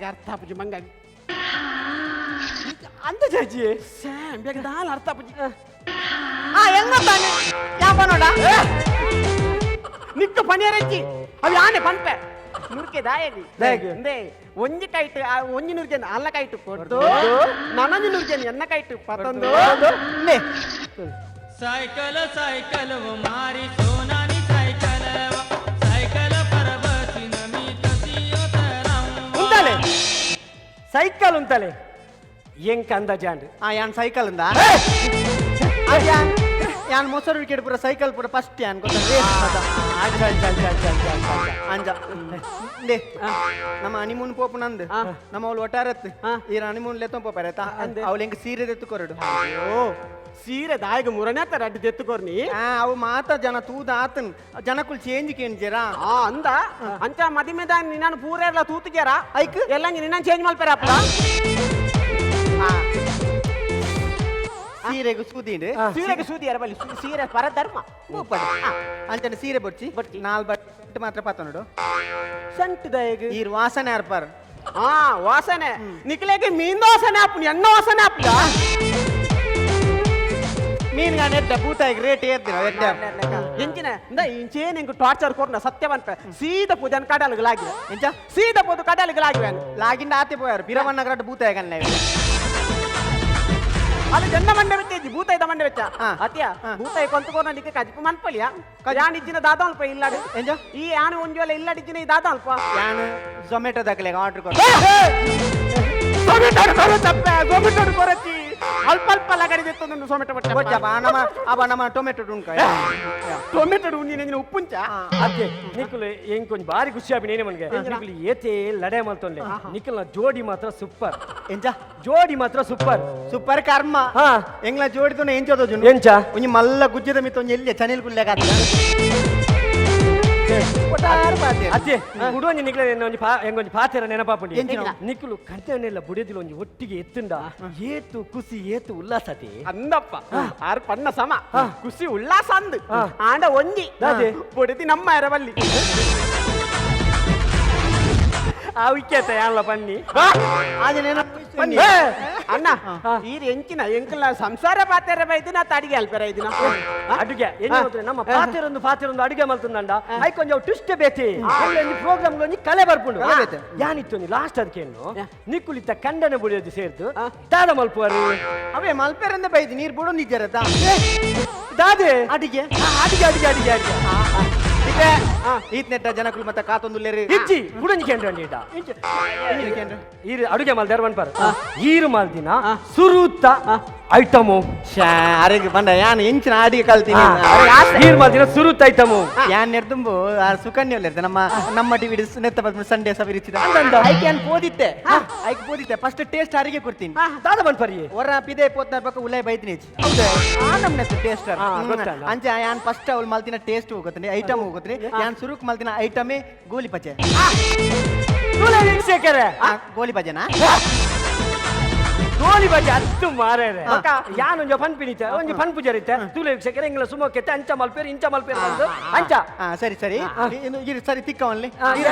S6: ಅರ್ಥ ಪೂಜಿ ಮಂಗ
S3: ಅಂತ ಜಾಜಿ
S6: ಬೇಗ ದಾಲ್ ಅರ್ಥ ಪೂಜಿ
S5: ಹೆಂಗೊತ್ತಾನೆ ಯಾವ ನೋಡ
S6: ನಿಕ್ಕ ಪನಿಯರಜ್ಜಿ ಅవి ಆನೆ ಪಂಪೆ ನುರ್ಕೆ ದಾಯಗಿ
S3: ದಾಯಗಿ.
S6: ಅಂದೆ ಒಂಜಿ ಕೈಟ್ ಒಂಜಿ ನುರ್ಕೆ ಅಲ್ಲ ಕೈಟ್ ಕೊಡ್ದು ನನಂಜಿ ನುರ್ಕೆ ಎನ್ನ ಕೈಟ್ ಪತ್ತೊಂದು
S7: सायकल सायकल व मारी सोनानी सायकल सायकल पर बसीन मी तसियो तराम
S3: ಉಂಟಲೆ ಸೈಕಲ್ ಉಂಟಲೆ ಎಂಕ ಅಂದ ಜಾಂಡ್
S5: ಯಾನ್ ಸೈಕಲ್ ಇಂದ ಯಾನ್ ಮೊಸರು ವಿಕೆಟ್ ಪೂರ ಸೈಕಲ್ ಪೂರ ಫಸ್ಟ್ ಯಾನ್ ಅಂಜ ನಮ್ಮ ಹನಿಮೂನ್ ಪೋಪು ನಂದು ನಮ್ಮ ಅವಳು ಒಟ್ಟಾರತ್ ಈ ಹನಿಮೂನ್ ಲೆತ್ತ ಪೋಪಾರತ ಅವಳು ಹೆಂಗ್ ಸೀರೆ ಎತ್ತುಕೊರಡು
S6: ಓ ಸೀರೆ ದಾಯಿಗ ಮುರನೇ ತರ ಅಡ್ಡಿ ತೆತ್ತುಕೋರ್ನಿ
S5: ಅವು ಮಾತ ಜನ ತೂದ ಆತನ್ ಜನಕ್ಕೂ ಚೇಂಜ್ ಕೇಂಜರ
S6: ಅಂದ ಅಂಚ ಮದಿಮೆದ ನಿನ್ನ ಪೂರ ಎಲ್ಲ ತೂತಿಗ್ಯಾರ ಐಕ್ ಎಲ್ಲ ನಿನ್ನ ಚೇಂಜ್ ಮಲ್ಪೇರಪ್ಪ
S5: ಸೀರೆಗೂ ಸೂದಿಂಡು
S6: ಸೀರೆಗೆ ಸೂದಿಯಾರ ಬಲ್ಲಿ ಸೀರೆ ಪರಧರ್ಮ
S5: ಅಂಚನೆ ಸೀರೆ ಬೊಡ್ಚಿ ನಾಲ್ ಬಟ್ ಮಾತ್ರ ಪಾತ ನೋಡು
S6: ಸಂಟ್ ದಾಯಿಗ
S5: ಈ ವಾಸನೆ ಅರ್ಪರ್
S6: ವಾಸನೆ ನಿಕ್ಲೆಗೆ ಮೀನ್ ವಾಸನೆ ಆಪುನಿ ಎಣ್ಣ ವಾಸನೆ ಆಪುದ
S5: ಮೀನ್ಗ ನೆಟ್ಟ ಬೂತಾಯಿಗೆ ರೇಟ್ ಏರ್ತೀರ
S6: ಎಂಚಿನ ಇಂದ ಇಂಚೇನ್ ಹೆಂಗ್ ಟಾರ್ಚರ್ ಕೊರ್ನ ಸತ್ಯವಂತ ಸೀದ ಪೂಜನ್ ಕಡಲ್ಗಳಾಗಿವೆ
S5: ಎಂಚ
S6: ಸೀದ ಪೂದು ಕಡಲ್ಗಳಾಗಿವೆ
S5: ಲಾಗಿಂದ ಆತೆ ಪೋಯಾರು ಬಿರವಣ್ಣಗ್ರಡ್ ಬೂತಾಯಿಗಲ್ಲ
S6: ಅಲ್ಲಿ ಜನ್ನ ಮಂಡೆ ಬೆಚ್ಚಿ ಭೂತಾಯ್ದ ಮಂಡೆ ಬೆಚ್ಚ
S5: ಹಾ.
S6: ಅತ್ಯ ಭೂತಾಯಿ ಕೊಂತ ಕೊರ್ನಲಿಕ್ಕೆ ಕಜಿಪು ಮನ್ಪಲಿಯ ಯಾನಿಜ್ಜಿನ ದಾದ ಅಲ್ಪ ಇಲ್ಲಾಡು
S5: ಎಂಜ
S6: ಈ ಯಾನು ಒಂಜುವಲ್ಲ ಇಲ್ಲಾಡಿಜ್ಜಿನ ಈ ದಾದ ಅಲ್ಪ
S5: ಯಾನು ಝೊಮ್ಯಾಟೊ ದಾಖಲೆಗೆ ಆರ್ಡರ್ ಕೊಡು
S6: ಟೊಮೆಟೊ ಕೊರಚಿ ಅಲ್ಪ ಅಲ್ಪ ಲಗಡಿದೆತ್ತು ನನ್ನ ಟೊಮೆಟೊ ಬಟ್ಟೆ
S5: ನಮ್ಮ ಟೊಮೆಟೊ ಉಂಕ
S6: ಟೊಮೆಟೊ ನೀನು ಉಪ್ಪುಂಚ
S3: ಅತ್ತೆ ನಿಖಲ್ ಹೆಂಗ್ ಕೊಂಚ ಬಾರಿ ಖುಷಿ ಆಗಿ ನೇನೆ ಮನ್ಗೆ ನಿಖಲ್ ಏತೆ ಲಡೆ ಮಲ್ತೊಂಡೆ ನಿಖಲ್ನ ಜೋಡಿ ಮಾತ್ರ ಸೂಪರ್
S5: ಎಂಚ
S3: ಜೋಡಿ ಮಾತ್ರ ಸೂಪರ್
S5: ಸೂಪರ್ ಕರ್ಮ
S3: ಹಾ
S5: ಎಂಗ್ಲ ಜೋಡಿದು ಎಂಚೋದು
S3: ಎಂಚ
S5: ಒಂಜಿ ಮಲ್ಲ ಗುಜ್ಜದ ಮಿತ್ತ ಒಂಜಿ ಎಲ್ಲಿ ಚನಿಲ್ ಗುಲ್ಲೆಗ
S3: ಅತ್ತೆ ಬುಡೊಂಜಿ ನಿಖಲ ಒಂಜಿ ಹೆಂಗೊಂಜಿ ಪಾತೆರ ನೆನಪಾಪುಂಡಿ
S5: ಎಂಚಿನ?
S3: ನಿಖಲು ಕಂಟನೆಲ್ಲ ಬುಡಿದಿಲ್ಲ ಒಂಜಿ ಒಟ್ಟಿಗೆ ಎತ್ತುಂಡ ಏತು ಖುಷಿ ಏತು ಉಲ್ಲಾಸತೆ
S6: ಅಂದಪ್ಪ ಆರು ಪಣ್ಣ ಸಮ ಖುಷಿ ಉಲ್ಲಾಸ ಅಂದ್ ಆಂಡ ಒಂಜಿ
S3: ಅದೇ.
S6: ಬುಡದಿ ನಮ್ಮ ಎರವಲ್ಲಿ
S3: ಆ ವಿಖ್ಯಾತ ಯಾನ್ಲ ಪನ್ನಿ
S6: ಅಣ್ಣ ಈರ್ ಎಂಚಿನ ಎಂಕಲ ಸಂಸಾರ ಪಾತೆರ ಬೈದಿನ ಅಡಿಗೆ ಅಲ್ಪೆರ ಇದಿನ
S3: ಅಡುಗೆ ಏನು ಗೊತ್ತಾ ನಮ್ಮ ಪಾತೆರೊಂದು ಅಡುಗೆ ಮಲ್ತುಂದಂಡ ಐ ಕೊಂಚ ಟ್ವಿಸ್ಟ್ ಬೇತಿ ಒಂಜಿ ಪ್ರೋಗ್ರಾಮ್ ಒಂಜಿ ಕಲೆ ಬರ್ಪುಂಡು ಯಾನಿತ್ತು ಲಾಸ್ಟ್ ಅದಕ್ಕೇನು ನಿಕ್ಕುಲಿತ್ತ ಕಂಡನ ಬುಡಿಯೋದು ಸೇರ್ದು ದಾದ ಮಲ್ಪುವರು
S5: ಅವೇ ಮಲ್ಪೆರಂದ ಬೈದಿ ನೀರ್ ಬಿಡು ನಿಜರತ
S3: ದಾದೆ
S5: ಅಡಿಗೆ
S3: ಅಡಿಗೆ ಅಡಿಗೆ ಅಡಿಗೆ ಅಡಿಗೆ
S5: ಈತ್ ನೆಟ್ಟ ಜನಕ್ಕಳು ಮತ್ತೆ ಕಾತೊಂದುಲ್ಲೇರಿ
S3: ಇಜ್ಜಿ ಬುಡಂಜಿ ಕೇಂದ್ರ ಈರು ಅಡುಗೆ ಮಾಲ್ ದರ್ವನ್ ಪರ್ ಈರು ಮಾಲ್ ದಿನ ಸುರುತ್ತ ಐಟಮು
S5: ಅರೆಗೆ ಬಂದ ಯಾನ್ ಎಂಚಿನ ಅಡಿಗೆ ಕಲ್ತೀನಿ
S3: ಈರು ಮಾಲ್ ದಿನ ಸುರುತ್ತ ಐಟಮು
S5: ಯಾನ್ ನೆಡ್ದುಂಬು ಸುಕನ್ಯ ನಮ್ಮ ಟಿವಿ ನೆತ್ತ ಬಂದ ಸಂಡೇ ಸವಿರಿಸಿದ ಐಕೆ ಯಾನ್ ಪೋದಿತ್ತೆ ಐಕೆ ಪೋದಿತ್ತೆ ಫಸ್ಟ್ ಟೇಸ್ಟ್ ಅಡಿಗೆ ಕೊಡ್ತೀನಿ
S3: ದಾದ ಬಂದ್ ಪರಿ
S5: ಒರ ಪಿದೆ ಪೋತ್ನ ಪಕ್ಕ ಉಲ್ಲಾಯ್ ಬೈತೀನಿ ನಮ್ನೆ ಟೇಸ್ಟ್
S3: ಗೊತ್ತಲ್ಲ.
S5: ಅಂಚ ಯಾನ್ ಫಸ್ಟ್ ಅವಳು ಮಲ್ತಿನ ಟೇಸ್ಟ್ ಹೋಗುತ್ತೀನಿ ಐಟಮ್ ಹೋಗುತ್ತೀನಿ ಯಾನ್ ಸುರುಕ್ ಮಲ್ತಿನ ಐಟಮೇ ಗೋಲಿ ಪಚೆ
S3: ವೀಕ್ಷಕರೇ
S5: ಗೋಲಿ ಭಜನಾ
S3: ಗೋಲಿ ಬಜೆ ಅತ್ತು ಮಾರೇರೆ ಯಾನ್ ಒಂಜಿ ಫನ್ ಪಿಣಿತೆ ಒಂಜಿ ಫನ್ ಪೂಜರಿತ್ತೆ ತೂಲೆ ವೀಕ್ಷಕರೇ ಇಂಗ್ಲ ಸುಮೋಕೆತ್ತೆ ಅಂಚ ಮಲ್ಪೇರು ಇಂಚ ಮಲ್ಪೇರು ಬಂದು ಅಂಚ
S5: ಸರಿ ಸರಿ ಇದು ಸರಿ ತಿಕ್ಕವನ್ಲಿ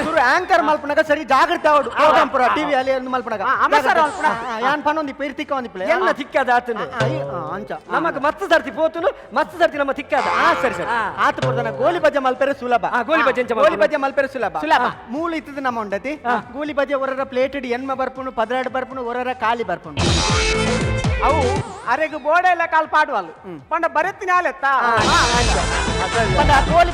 S5: ಶುರು ಆಂಕರ್ ಮಲ್ಪನಾಗ ಸರಿ ಜಾಗ್ರತೆ ಅವಡು ಪ್ರೋಗ್ರಾಮ್ ಪುರ ಟಿವಿ ಅಲ್ಲಿ ಒಂದು ಮಲ್ಪನಾಗ ಯಾನ್ ಪನ್ ಒಂದು ಪೇರು ತಿಕ್ಕ ಒಂದು ಪ್ಲೇ
S3: ಎಲ್ಲ ತಿಕ್ಕದ ಆತನು
S5: ಅಂಚ
S3: ನಮಕ್ ಮತ್ತ ಸರ್ತಿ ಪೋತುನು ಮತ್ತ ಸರ್ತಿ ನಮ್ಮ ತಿಕ್ಕದ
S5: ಸರಿ ಸರಿ ಆತ ಪುರದನ ಗೋಲಿ ಬಜೆ ಮಲ್ಪೇರೆ ಸುಲಭ
S3: ಗೋಲಿ ಬಜೆ ಅಂಚ
S5: ಗೋಲಿ ಬಜೆ ಮಲ್ಪೇರೆ ಸುಲಭ ಮೂಲ ಇತ್ತದ ನಮ್ಮ ಉಂಡತಿ ಗೋಲಿ ಬಜೆ ಒರರ ಪ್ಲೇಟೆಡ್ ಎನ್ಮ ಬರ್ಪುನು ಪದರಾಡ್ ಬರ್ಪುನು ಒರರ ಖಾಲಿ ಬರ್ಪುನು
S6: ಅವು ಅರೆಗು ಬೋಡೆ ಎಲ್ಲ ಕಾಲ್ ಪಾಡುವಲ್ಲ ಪಂಡ ಬರೆತ್ತಿನ ಹಾಲೆತ್ತ
S5: ಗೋಲಿ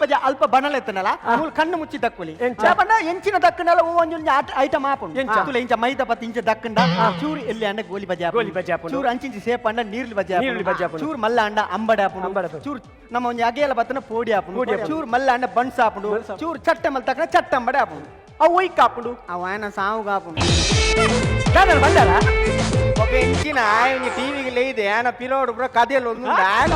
S5: ಬಜೆ ಅಲ್ಪ ಬಣಲೆತ್ತನಲ್ಲ ಮೂಲ ಕಣ್ಣು ಮುಚ್ಚಿ ದಕ್ಕುಲಿ ಪಂಡ ಎಂಚಿನ ದಕ್ಕನಲ್ಲ ಒಂಜೊಂದು ಐಟಮ್ ಆಪುಂಡು ತುಲೆ ಇಂಚ ಮೈದ ಪತ್ತ ಇಂಚ ದಕ್ಕಂಡ ಚೂರು ಎಲ್ಲಿ ಅಂಡ ಗೋಲಿ ಬಜೆ ಆಪುಂಡು ಚೂರು ಅಂಚಿಂಚಿ ಸೇಪ್ ಅಂಡ ನೀರ್ಲಿ ಬಜೆ ಆಪುಂಡು ಚೂರು ಮಲ್ಲ ಅಂಡ ಅಂಬಡ ಆಪುಂಡು ಚೂರು ನಮ್ಮ ಒಂಜಿ ಅಗೆಯಲ ಬತ್ತನ ಪೋಡಿ ಆಪುಂಡು ಚೂರು ಮಲ್ಲ ಅಂಡ ಬಣ್ಸ್ ಆಪುಂಡು ಚೂರು ಚಟ್ಟ ಮಲ್ ತಕ್ಕನ ಚಟ್ಟ ಅಂಬಡ ಆಪುಂಡು
S6: ಅವು ಒಯ್ಕ್ ಆಪುಂಡು
S5: ಅವ ఆయన సావుగా ఆపుండు
S3: ಬಂದಾರ
S5: ఒక ఇంచిన ఆయన టీవీకి లేదు ఆయన పిలోడు కూడా కథలు ఉంది ఆయన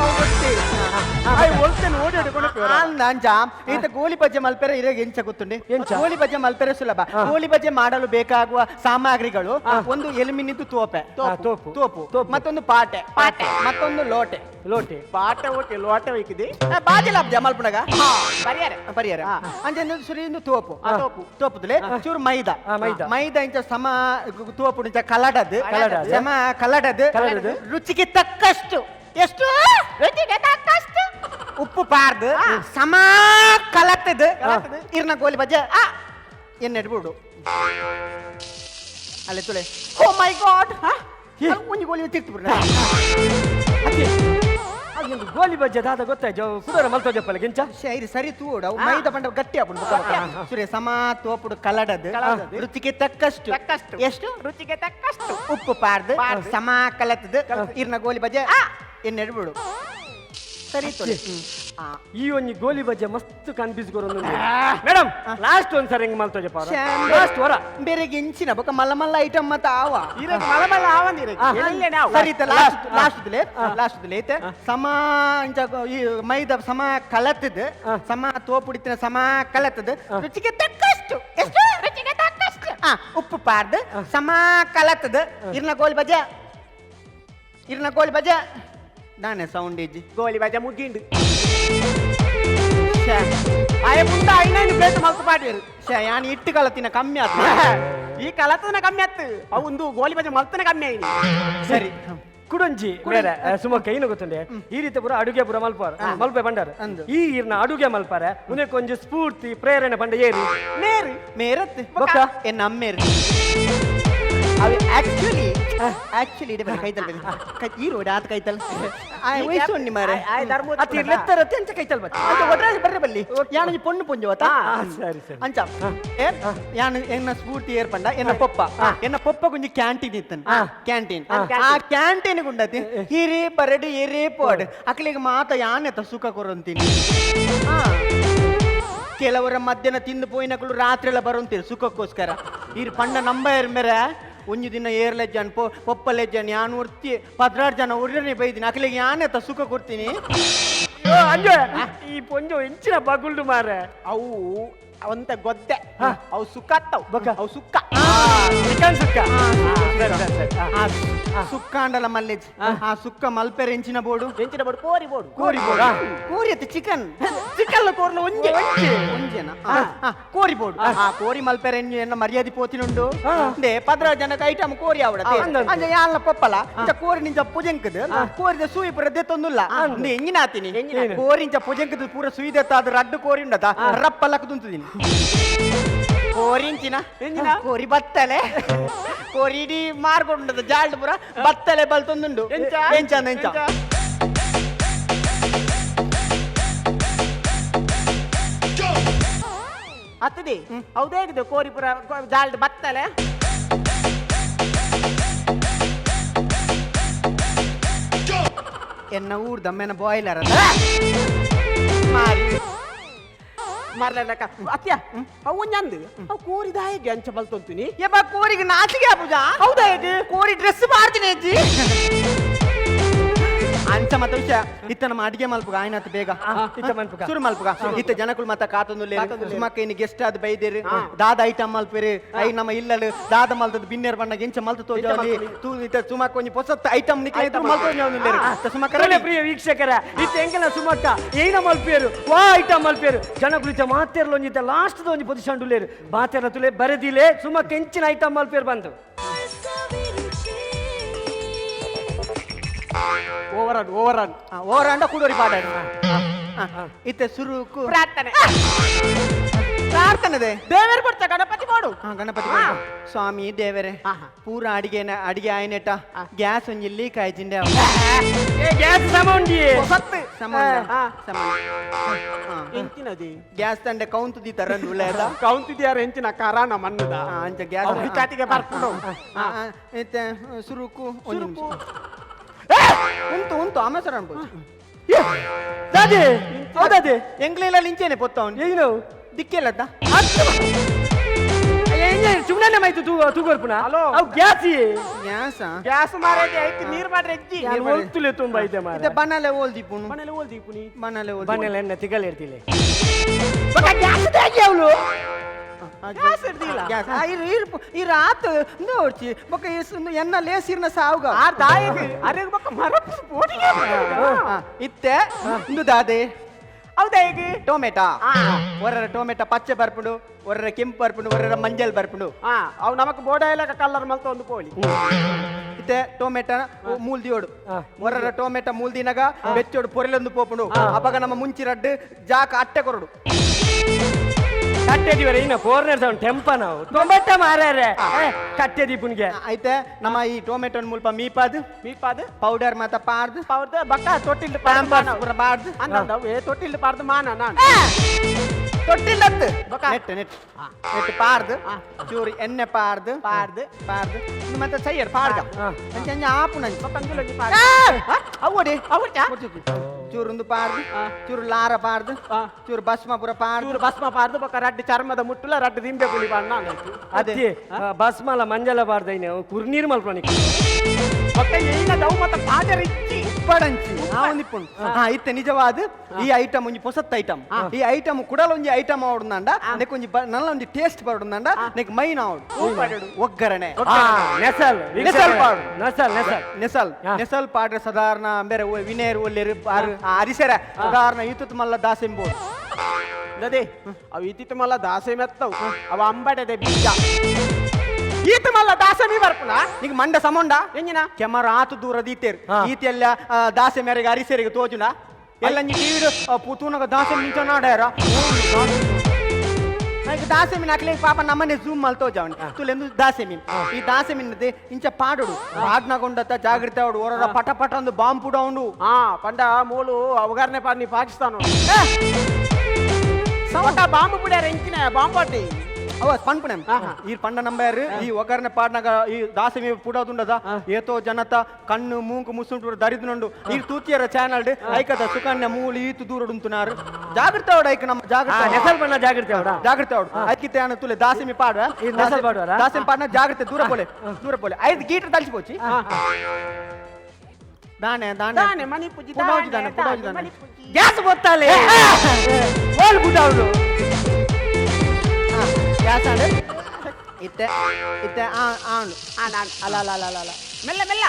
S5: ಈತ ಗೋಲಿ ಬಜ್ಜೆ ಮಲ್ಪೆರೆ ಇರಾಗ ಎಂಚ ಗೊತ್ತುಂಡೆ ಗೋಲಿ ಬಜ್ಜೆ ಮಲ್ಪೆರೆ ಸುಲಭ ಗೋಲಿ ಬಜ್ಜೆ ಮಾಡಲು ಬೇಕಾಗುವ ಸಾಮಗ್ರಿಗಳು ಒಂದು ಎಲ್ಮಿನಿದ್ದು ತೋಪು ಮತ್ತೊಂದು ಪಾಟೆ ಮತ್ತೊಂದು ಲೋಟೆ
S6: ಪಾಟೆ ಓಕೆ ಲೋಟೆ ಒಯ್ಕಿದಿ
S5: ಬಾಜಿಲ ಮಲ್ಪನಾಗ ಪರಿಹಾರ ಅಂಚೆ ಸುರಿಯಿಂದ ತೋಪುದುಲೆ ಚೂರು ಮೈದಾ ಇಂಚ ಸಮ ತೋಪು ಇಂಚ ಕಲಡದು ರುಚಿಗೆ ತಕ್ಕಷ್ಟು ಎಷ್ಟು ರುಚಿಗೆ ತಕ್ಕಷ್ಟು ಉಪ್ಪು ಪಾರ್ದು ಸಮ ಕಲತ್ತದು ಇರ್ನ ಗೋಲಿ ಬಜ್ಜೆ ಎನ್ನೆಡ್ಬಿಡು ಅಲ್ಲಿ ತುಳೆ ಓ ಮೈ ಗಾಡ್ ಒಂಜಿ ಗೋಲಿ ತಿಕ್ಬಿಡ್ರ
S3: ಗೋಲಿ ಬಜ್ಜೆ ದಾದ ಗೊತ್ತಾಯ್ತು ಕುದರ ಮಲ್ತೋ ಜಪ್ಪಲ್ಲ ಗಿಂಚ
S5: ಸರಿ ತೂಡು ಅವು ಮೈದ ಬಂಡ ಗಟ್ಟಿ ಹಾಕೊಂಡು ಸುರೇ ಸಮ ತೋಪುಡು ಕಲಡದು ರುಚಿಗೆ ತಕ್ಕಷ್ಟು ಎಷ್ಟು
S6: ರುಚಿಗೆ ತಕ್ಕಷ್ಟು
S5: ಉಪ್ಪು ಪಾರ್ದು ಸಮ ಕಲತ್ತದು ಇರ್ನ ಗೋಲಿ ಬಜ್ಜೆ ಎನ್ನೆಡ್ಬಿಡು ಸರಿ ತುಳೆ
S3: ಈ ಒಂಜಿ ಗೋಲಿ ಬಜ್ಜೆ ಮಸ್ತ್ ಕನ್ಫ್ಯೂಸ್ ಕೊರೊಂದು ಮೇಡಮ್ ಲಾಸ್ಟ್ ಒಂದ್ಸರಿ ಹೆಂಗ್ ಮಲ್ತೋ ಜಪ್ಪ ಲಾಸ್ಟ್ ವರ
S5: ಬೇರೆ ಗಿಂಚಿನ ಬೊಕ ಮಲ್ಲ ಮಲ್ಲ ಐಟಮ್ ಮತ್ತ ಆವ
S6: ಮಲಮಲ್ಲ ಆವಂದಿರ
S5: ಸರಿ ಲಾಸ್ಟ್ ಸಮ ಇಂಚ ಈ ಮೈದ ಸಮ ಕಲತ್ತದು ಸಮ ತೋಪುಡಿತಿನ ಸಮ ಕಲತ್ತದು ರುಚಿಗೆ ತಕ್ಕಷ್ಟು ಎಷ್ಟು ರುಚಿಗೆ ತಕ್ಕಷ್ಟು ಉಪ್ಪು ಪಾರ್ದು ಸಮ ಕಲತ್ತದು ಇರ್ನ ಗೋಲಿ ಬಜೆ ನಾನೇ ಸೌಂಡ್ ಇಜ್ಜಿ
S6: ಗೋಲಿ ಬಜೆ ಮುಗಿಂಡು ಆಯ ಮುಂದ ಐನೈನು ಪ್ಲೇಟ್ ಮಲ್ತು ಪಾಡಿಯರು
S5: ಯಾನ್ ಇಟ್ಟು ಕಲತಿನ ಕಮ್ಮಿ ಆತ
S6: ಈ ಕಲತನ ಕಮ್ಮಿ ಆತ್ತು ಅವಂದು ಗೋಲಿ ಬಜೆ ಮಲ್ತನ ಕಮ್ಮಿ ಆಯ್ತು
S5: ಸರಿ
S3: ಕುಡಂಜಿ ಬೇರೆ ಸುಮಕ್ಕ ಏನು ಗೊತ್ತುಂಡೆ ಈ ರೀತಿ ಪುರ ಅಡುಗೆ ಪುರ ಮಲ್ಪೆ ಬಂಡಾರ ಈ ಇರ್ನ ಅಡುಗೆ ಮಲ್ಪಾರೆ ಉನ್ನೆ ಕೊಂಚ ಸ್ಫೂರ್ತಿ ಪ್ರೇರಣೆ ಬಂಡ ಏರಿ
S5: ಮೇರತ್ ಎನ್ನ ಅಮ್ಮೇರು ಅವು ಆಕ್ಚುಲಿ ಇದೆ ಕೈತಲ್ ಈ ರೋಡ್ ಆತ ಕೈತಲ್ ವಯಸ್ಸು ಮಾರೆ
S3: ಅತ್ತಿರ್ಲೆತ್ತರತ್ತೆ ಅಂತ ಕೈತಲ್ ಬತ್ತ
S5: ಅಂತ ಒಡ್ರಾಜ್ ಬರ್ರೆ ಬಲ್ಲಿ ಯಾನು ಪೊಣ್ಣು ಪುಂಜವತ
S3: ಸರಿ ಸರಿ
S5: ಅಂಚ ಯಾನು ಎನ್ನ ಸ್ಫೂರ್ತಿ ಏರ್ಪಂಡ ಎನ್ನ ಪೊಪ್ಪ ಕುಂಜಿ ಕ್ಯಾಂಟೀನ್ ಇತ್ತನ್ ಕ್ಯಾಂಟೀನ್ ಆ ಕ್ಯಾಂಟೀನ್ ಗುಂಡತಿ ಹಿರಿ ಬರಡು ಎರೆ ಪೋಡ್ ಅಕ್ಲಿಗೆ ಮಾತ ಯಾನೆತ ಸುಖ ಕೊರಂತೀನಿ ಕೆಲವರ ಮಧ್ಯಾಹ್ನ ತಿಂದು ಪೋಯಿನಕಲು ರಾತ್ರಿ ಎಲ್ಲ ಬರೋಂತೀರಿ ಸುಖಕ್ಕೋಸ್ಕರ ಇರ್ ಪಂಡ ನಂಬ ಮೇರೆ ಒಂಜು ದಿನ ಏರ್ಲೆಜ್ಜನ್ ಪೊಪ್ಪಲೆಜ್ಜನ್ ಯಾನ್ ಉರ್ತಿ 16 ಜನ ಉರ್ರನೆ ಬೈದಿನಿ ಅಕ್ಲಿಗೆ ಯಾನೆತ ಸುಖ ಕೊಡ್ತೀನಿ
S3: ಈ ಪೊಂಜು ಹೆಂಚಿನ ಬಗುಲ್ಡು ಮಾರೆ
S6: ಅವು ಅವಂತ ಗೊದ್ದೆ ಅವು ಸುಕ್ಕತ್ತವು ಅವು ಸುಕ್ಕ
S3: ಚಿಕನ್ ಸುಕ್ಕ
S5: ಸುಕ್ಕ ಅಂಡಲ ಮಲ್ಲೆಜ್ ಆ ಸುಕ್ಕ ಮಲ್ಪೆರೆ ಎಂಚಿನ ಬೋಡು ಕೋರಿ ಅತ್ತೆ ಚಿಕನ್ ಕೋರ್ಲ ಒಂಜೇನ ಕೋರಿ ಬೋಡು ಆ ಕೋರಿ ಮಲ್ಪೆರೆ ಎನ್ನ ಮರ್ಯಾದೆ ಪೋತಿನುಂಡು ದೇ 16 ಜನಕ್ಕೆ ಐಟಮ್ ಕೋರಿ ಆವಡತೆ ಅಂಜ ಯಾನ್ಲ ಪಪ್ಪಲ ಇಂಚ ಕೋರಿ ನಿಂಚ ಪುಜಂಕದ ಕೋರಿದ ಸೂಯಿ ಪುರದೆ ತೊಂದುಲ್ಲ ಅಂದೆ ಎಂಗಿನ ಆತೀನಿ ಕೋರಿ ಇಂಚ ಪುಜಂಕದ ಪೂರ ಸೂಯಿ ದೆತ್ತಾದ ರಡ್ಡು ಕೋರಿ ಉಂಡದ ರಪ್ಪಲಕ ತುಂತುದಿನಿ ಕೋರಿಂಚಿನ ಕೋರಿ ಬತ್ತಲೆ ಕೋರಿಡಿ ಮಾರ್ಕೊಂಡದ ಜಾಲ್ಡ್ ಪುರ ಬತ್ತಲೆ ಬಲ್ತೊಂದುಂಡು ಎಂಚ
S6: ಹತ್ತದಿ ಹೌದೇಗಿದೆ ಕೋರಿಪುರ ಜಾಲ್ಡ್ ಬತ್ತಲೆ
S5: ಎನ್ನ ಊರ್ ದಮ್ಮೆನ ಬಾಯ್ಲರ್
S6: ಮಾರ್ಲಕ್ಕ ಅತ್ಯ ಅವು ನಂದು ಅವು ಕೋರಿದ ಹೇಗೆ ಅಂಚ ಬಲ್ತೊಂತೀನಿ
S5: ಯಪ್ಪ ಕೋರಿಗೆ ನಾಚಿಗೆ ಪೂಜಾ ಹೌದಾ ಹೇಗೆ ಕೋರಿ ಡ್ರೆಸ್ ಮಾಡ್ತೀನಿ ಅಜ್ಜಿ ಅಂಚ ಮತ್ತ ವಿಷಯ ಇತ್ತ ನಮ್ಮ ಅಡಿಗೆ ಮಲ್ಪುಗ ಆಯ್ನತ್ ಬೇಗ
S3: ಇತ್ತ ಮಲ್ಪುಗ.
S5: ಶುರು ಮಲ್ಪುಗ ಇತ್ತ ಜನಕುಲ್ ಮತ್ತ ಕಾತೊಂದು ಸುಮಕ್ಕ ಇನ್ನು ಗೆಸ್ಟ್ ಆದ್ ಬೈದೇರಿ ದಾದ ಐಟಮ್ ಮಲ್ಪೇರಿ ಐ ನಮ್ಮ ಇಲ್ಲಲು ದಾದ ಮಲ್ತದ ಬಿನ್ನೇರ್ ಬಣ್ಣ ಎಂಚ ಮಲ್ತ ತೋಜಾಲಿ ತೂ ಇತ್ತ ಸುಮಕ್ಕ ಒಂಜಿ ಹೊಸತ್ ಐಟಮ್ ನಿಕ್ಲೆ ಇತ್ತು ಮಲ್ತೋಜಾಲಿ ಸುಮಕ್ಕ
S3: ಪ್ರಿಯ ವೀಕ್ಷಕರ ಇತ್ತ ಎಂಕಲ ಸುಮಕ್ಕ ಏನ ಮಲ್ಪೇರು ವಾ ಐಟಮ್ ಮಲ್ಪೇರು ಜನಕುಲಿತ ಮಾತೆರ್ಲ ಒಂಜಿತ ಲಾಸ್ಟ್ ಒಂಜಿ ಪೊಸಿಷನ್ ಡುಲೇರು ಮಾತೆರ್ಲ ತುಲೆ ಬರೆದಿಲೆ ಸುಮಕ್ಕ ಎಂಚಿನ ಐಟಮ್ ಮಲ್ಪೇರು ಬಂತು
S5: ಓವರ್ ಅಂಡ ಕೂಡೋರಿ ಪಾಡ ಇತ್ತೆ ಸುರುಕು
S6: ಪ್ರಾರ್ಥನೆ
S5: ಪ್ರಾರ್ಥನೆ
S6: ದೇವರು ಬರ್ತಾ ಗಣಪತಿ ಮಾಡು
S5: ಗಣಪತಿ ಸ್ವಾಮಿ ದೇವರೇ ಪೂರ ಅಡಿಗೆ ಆಯ್ನೆಟ ಗ್ಯಾಸ್ ಒಂಜಿ ಲೀಕ್ ಆಯ್ತಿಂಡೆ
S3: ಗ್ಯಾಸ್ ಸಮೌಂಡಿ
S6: ಎಂಚಿನದಿ
S5: ಗ್ಯಾಸ್ ತಂಡೆ ಕೌಂತು ದಿ ತರನ್ ಉಳ್ಳೇದ
S6: ಕೌಂತಿದ್ಯಾರ ಎಂಚಿನ ಕಾರಣ ಮಣ್ಣದ
S5: ಅಂಚ ಗ್ಯಾಸ್
S6: ಚಾಟಿಗೆ ಬರ್ಕೊಂಡು
S5: ಇತ್ತೆ ಸುರುಕು ಒಂದು ನಿಮಿಷ ಉಂಟು ಆಮೇಸರ ಅನ್ಬೋದು
S3: ದಾದಿ ಹೌದಾದಿ
S5: ಎಂಗ್ಲೆಲ್ಲ ಲಿಂಚೇನೆ ಪೊತ್ತ ಅವ್ನು
S3: ಏನು
S5: ದಿಕ್ಕೆಲ್ಲದ
S3: ಸುಮ್ಮನೆ ಮಾಯ್ತು ತೂಗೋರ್ಪುನ
S6: ಹಲೋ.
S3: ಅವು ಗ್ಯಾಸಿ
S5: ಗ್ಯಾಸ
S6: ಗ್ಯಾಸ್ ಮಾರೈತೆ ಐತಿ ನೀರ್ ಮಾಡ್ರೆ ಎಜ್ಜಿ
S3: ಒಲ್ತುಲೆ ತುಂಬಾ ಇದೆ ಮಾರ
S5: ಇತ್ತೆ ಬಣ್ಣಲೆ ಓಲ್ದಿಪ್ಪುನು
S6: ಮನೇಲಿ ಓಲ್ದೀಪುನಿ
S5: ಬಣ್ಣಲೆ ಓಲ್ದಿ
S3: ಬನ್ನೆಲ್ಲ ಎಣ್ಣೆ ತಿಗಲ್ ಇರ್ತಿಲ್ಲ
S6: ಗ್ಯಾಸ್ ಹೇಗೆ ಅವಳು
S5: ಗ್ಯಾಸ್ ಇರ್ದಿಲ್ಲ ಈ ರಾತ್ ನೋಡ್ಚಿ ಬೊಕ್ಕ ಎನ್ನ ಲೇಸಿರ್ನ ಸಾವುಗ
S6: ಆ ದಾಯಿಗೆ ಅರೆ ಬಕ್ಕ ಮರಪ್ಪು ಬೋಡಿಗೆ
S5: ಇತ್ತೆ ಇಂದು ದಾದೆ
S6: ಹೌದಾ ಹೇಗೆ
S5: ಟೊಮೆಟಾ ಒರ್ರ ಟೊಮೆಟಾ ಪಚ್ಚೆ ಬರ್ಪುಂಡು ಒರ್ರ ಕೆಂಪು ಬರ್ಪುಂಡು ಒರ್ರ ಮಂಜಲ್ ಬರ್ಪುಂಡು
S6: ಅವು ನಮಕ್ ಬೋಡ ಎಲ್ಲ ಕಲ್ಲರ್ ಮಲ್ತ ಒಂದು ಕೋಳಿ
S5: ಇತ್ತೆ ಟೊಮೆಟಾ ಮೂಲ್ದಿಯೋಡು ಒರ್ರ ಟೊಮೆಟಾ ಮೂಲ್ದಿನಾಗ ಬೆಚ್ಚೋಡು ಪೊರೆಲೊಂದು ಪೋಪುಂಡು ಅವಾಗ ನಮ್ಮ ಮುಂಚಿ ರಡ್ಡು ಜಾಕ ಅಟ್ಟೆ ಕೊರಡು
S3: ಕಟ್ಟೆ ದಿವರ ಇನ್ನ ಫೋರ್ನರ್ ಸೌಂಡ್ ಟೆಂಪ ನಾವು ಟೊಮೆಟ ಮಾರ್ಯಾರೆ ಕಟ್ಟೆ ದೀಪುನ್ಗೆ
S5: ಐತೆ ನಮ್ಮ ಈ ಟೊಮೆಟೊ ಮುಲ್ಪ ಮೀಪಾದು
S6: ಮೀಪಾದು
S5: ಪೌಡರ್ ಮಾತ ಪಾರ್ದು
S6: ಪೌಡ್ರ್ ಬಕ್ಕ ತೊಟ್ಟಿಲ್
S5: ಪೂರ ಬಾರ್ದು
S6: ಅಂದವು ತೊಟ್ಟಿಲ್ ಪಾರ್ದು ಮಾನ ನಾನು
S5: ತೊಟ್ಟಿಲ್ಲತ್ತು ನೆಟ್ ಪಾರ್ದು ಚೂರಿ ಎಣ್ಣೆ ಪಾರ್ದು ಇನ್ನು ಮತ್ತೆ ಸೈಯರ್ ಪಾರ್ದ ಅಂಚ ಆಪು ನಂಚು ಅವಡಿ ಚೂರೊಂದು ಪಾರ್ದು ಚೂರು ಲಾರ ಪಾರ್ದು ಚೂರು ಭಸ್ಮ ಪೂರ ಪಾರ್ದು
S6: ಇವ್ರು ಭಸ್ಮ ಪಾರ್ದು ಬಕ್ಕ ರಡ್ಡು ಚರ್ಮದ ಮುಟ್ಟುಲ ರಡ್ಡು ದಿಂಬೆ ಪುಳಿ ಬಾಣ
S3: ಅದೇ ಬಸ್ಮಲ ಮಂಜಲ ಬಾರ್ದೈನೆ ಕುರ್ನೀರ್ ಮಲ್ಪಣಿ
S6: ಬಕ್ಕ ಏನ ದೌ ಮತ್ತ ಪಾದರ ಇಚ್ಚಿ
S5: ಪಡಂಚಿ ಒಂದಿಪ್ಪುಂಡು ಇತ್ತೆ ನಿಜವಾದ ಈ ಐಟಮ್ ಒಂಜಿ ಹೊಸತ್ ಐಟಮ್ ಈ ಐಟಮ್ ಕುಡಲ ಒಂಜಿ ಐಟಮ್ ಆವಡುಂದಂಡ ನೆಕ್ ಒಂಜಿ ನಲ್ಲ ಒಂಜಿ ಟೇಸ್ಟ್ ಬರುಂದಂಡ ನೆಕ್ ಮೈನ್ ಆವಡು ಒಗ್ಗರಣೆ
S3: ನೆಸಲ್
S5: ನೆಸಲ್ ಪಾಡು. ನೆಸಲ್ ಪಾಡ್ರೆ ಸಾಧಾರಣ ಬೇರೆ ವಿನೇರ್ ಒಲ್ಲೆರು ಅರಿಸೆರ ಸಾಧಾರಣ ಈತುತ್ ಮಲ್ಲ ದಾಸೆಂಬೋದು
S6: ಅದೇ ಅವು ಇತ್ತಿತ್ತು ಮಲ್ಲ ದಾಸೆ ಮೆತ್ತವು ಅವ ಅಂಬಡೆದೆ ಬೀಜ ಈತ ಮಲ್ಲ ದಾಸಮಿ ಬರ್ಪುನ
S5: ಈಗ ಮಂಡ ಸಮೊಂಡ
S6: ಎಂಜಿನ
S5: ಕೆಮರ ಆತು ದೂರ ದೀತೇರು ಈತೆಲ್ಲ ದಾಸೆ ಮೇರೆಗೆ ಅರಿಸೆರಿಗೆ ತೋಜುನ ಎಲ್ಲ ಟಿವಿಡು ಪುತೂನಗ ದಾಸೆ ಮಿಂಚ ನಾಡ್ಯಾರ ದಾಸೆಮಿನ್ ಹಾಕ್ಲಿ ಪಾಪ ನಮ್ಮನೆ ಜೂಮ್ ಮಲ್ ತೋಜವನ್ ತುಲೆಂದು ದಾಸೆಮಿನ್ ಈ ದಾಸೆಮಿನ್ ಇಂಚ ಪಾಡುಡು ಪಾಡ್ನಗೊಂಡತ್ತ ಜಾಗ್ರತೆ ಅವಡು ಹೊರ ಪಟ ಪಟ ಒಂದು ಬಾಂಬ್ ಪುಡ ಉಂಡು
S6: ಪಂಡ ಮೂಲು ಅವಗಾರನೆ ಪಾರ್ನಿ ಪಾಕಿಸ್ತಾನ ಸವಟ ಬಾಂಬು ಬಿಡ್ಯಾರ ಎಂಚಿನ ಬಾಂಬಾಟಿ
S5: ಅವ ಪನ್ಪುಣಂ ಈ ಪಂಡ ನಂಬರ್ ಈ ಒಗ್ಗರಣೆ ಪಾಡ್ನಾಗ ಈ ದಾಸಮಿ ಪುಡೋದುಂಡದ ಏತೋ ಜನತ ಕಣ್ಣು ಮೂಂಕು ಮುಸುಂಟು ದರಿದ್ನುಂಡು ಈ ತೂತಿಯರ ಚಾನಲ್ ಐಕದ ಸುಕನ್ಯ ಮೂಲಿ ಈತು ದೂರಡುಂತುನಾರು ಜಾಗ್ರತೆ ಅವಡು ಐಕ ನಮ್ಮ ಜಾಗ್ರತೆ
S3: ನೆಸಲ್ ಬಣ್ಣ ಜಾಗ್ರತೆ ಅವಡ
S5: ಜಾಗ್ರತೆ ಅವಡು ಐಕಿತೆ ಅನ್ನ ತುಲೆ ದಾಸಮಿ ಪಾಡುವ
S3: ನೆಸಲ್ ಪಾಡುವಾರ
S5: ದಾಸಮಿ ಪಾಡ್ನ ಜಾಗ್ರತೆ ದೂರ ಬೋಲೆ 5 ಗೀಟರ್ ತಳಿಸಿపోచి ದಾನೆ
S6: ದಾನೆ ಮನಿ ಪೂಜಿ
S5: ಪುಡೋಜಿ
S6: ಮನಿ ಪೂಜಿ
S3: ಗ್ಯಾಸ್ ಗೊತ್ತಾಲೆ ಹೋಲ್ ಬುಡಾವ್ರು
S5: ಗ್ಯಾಸ್ ಆಡು ಇತ್ತೆ ಆಣು
S6: ಅಲ್ಲ ಮೆಲ್ಲ ಮೆಲ್ಲ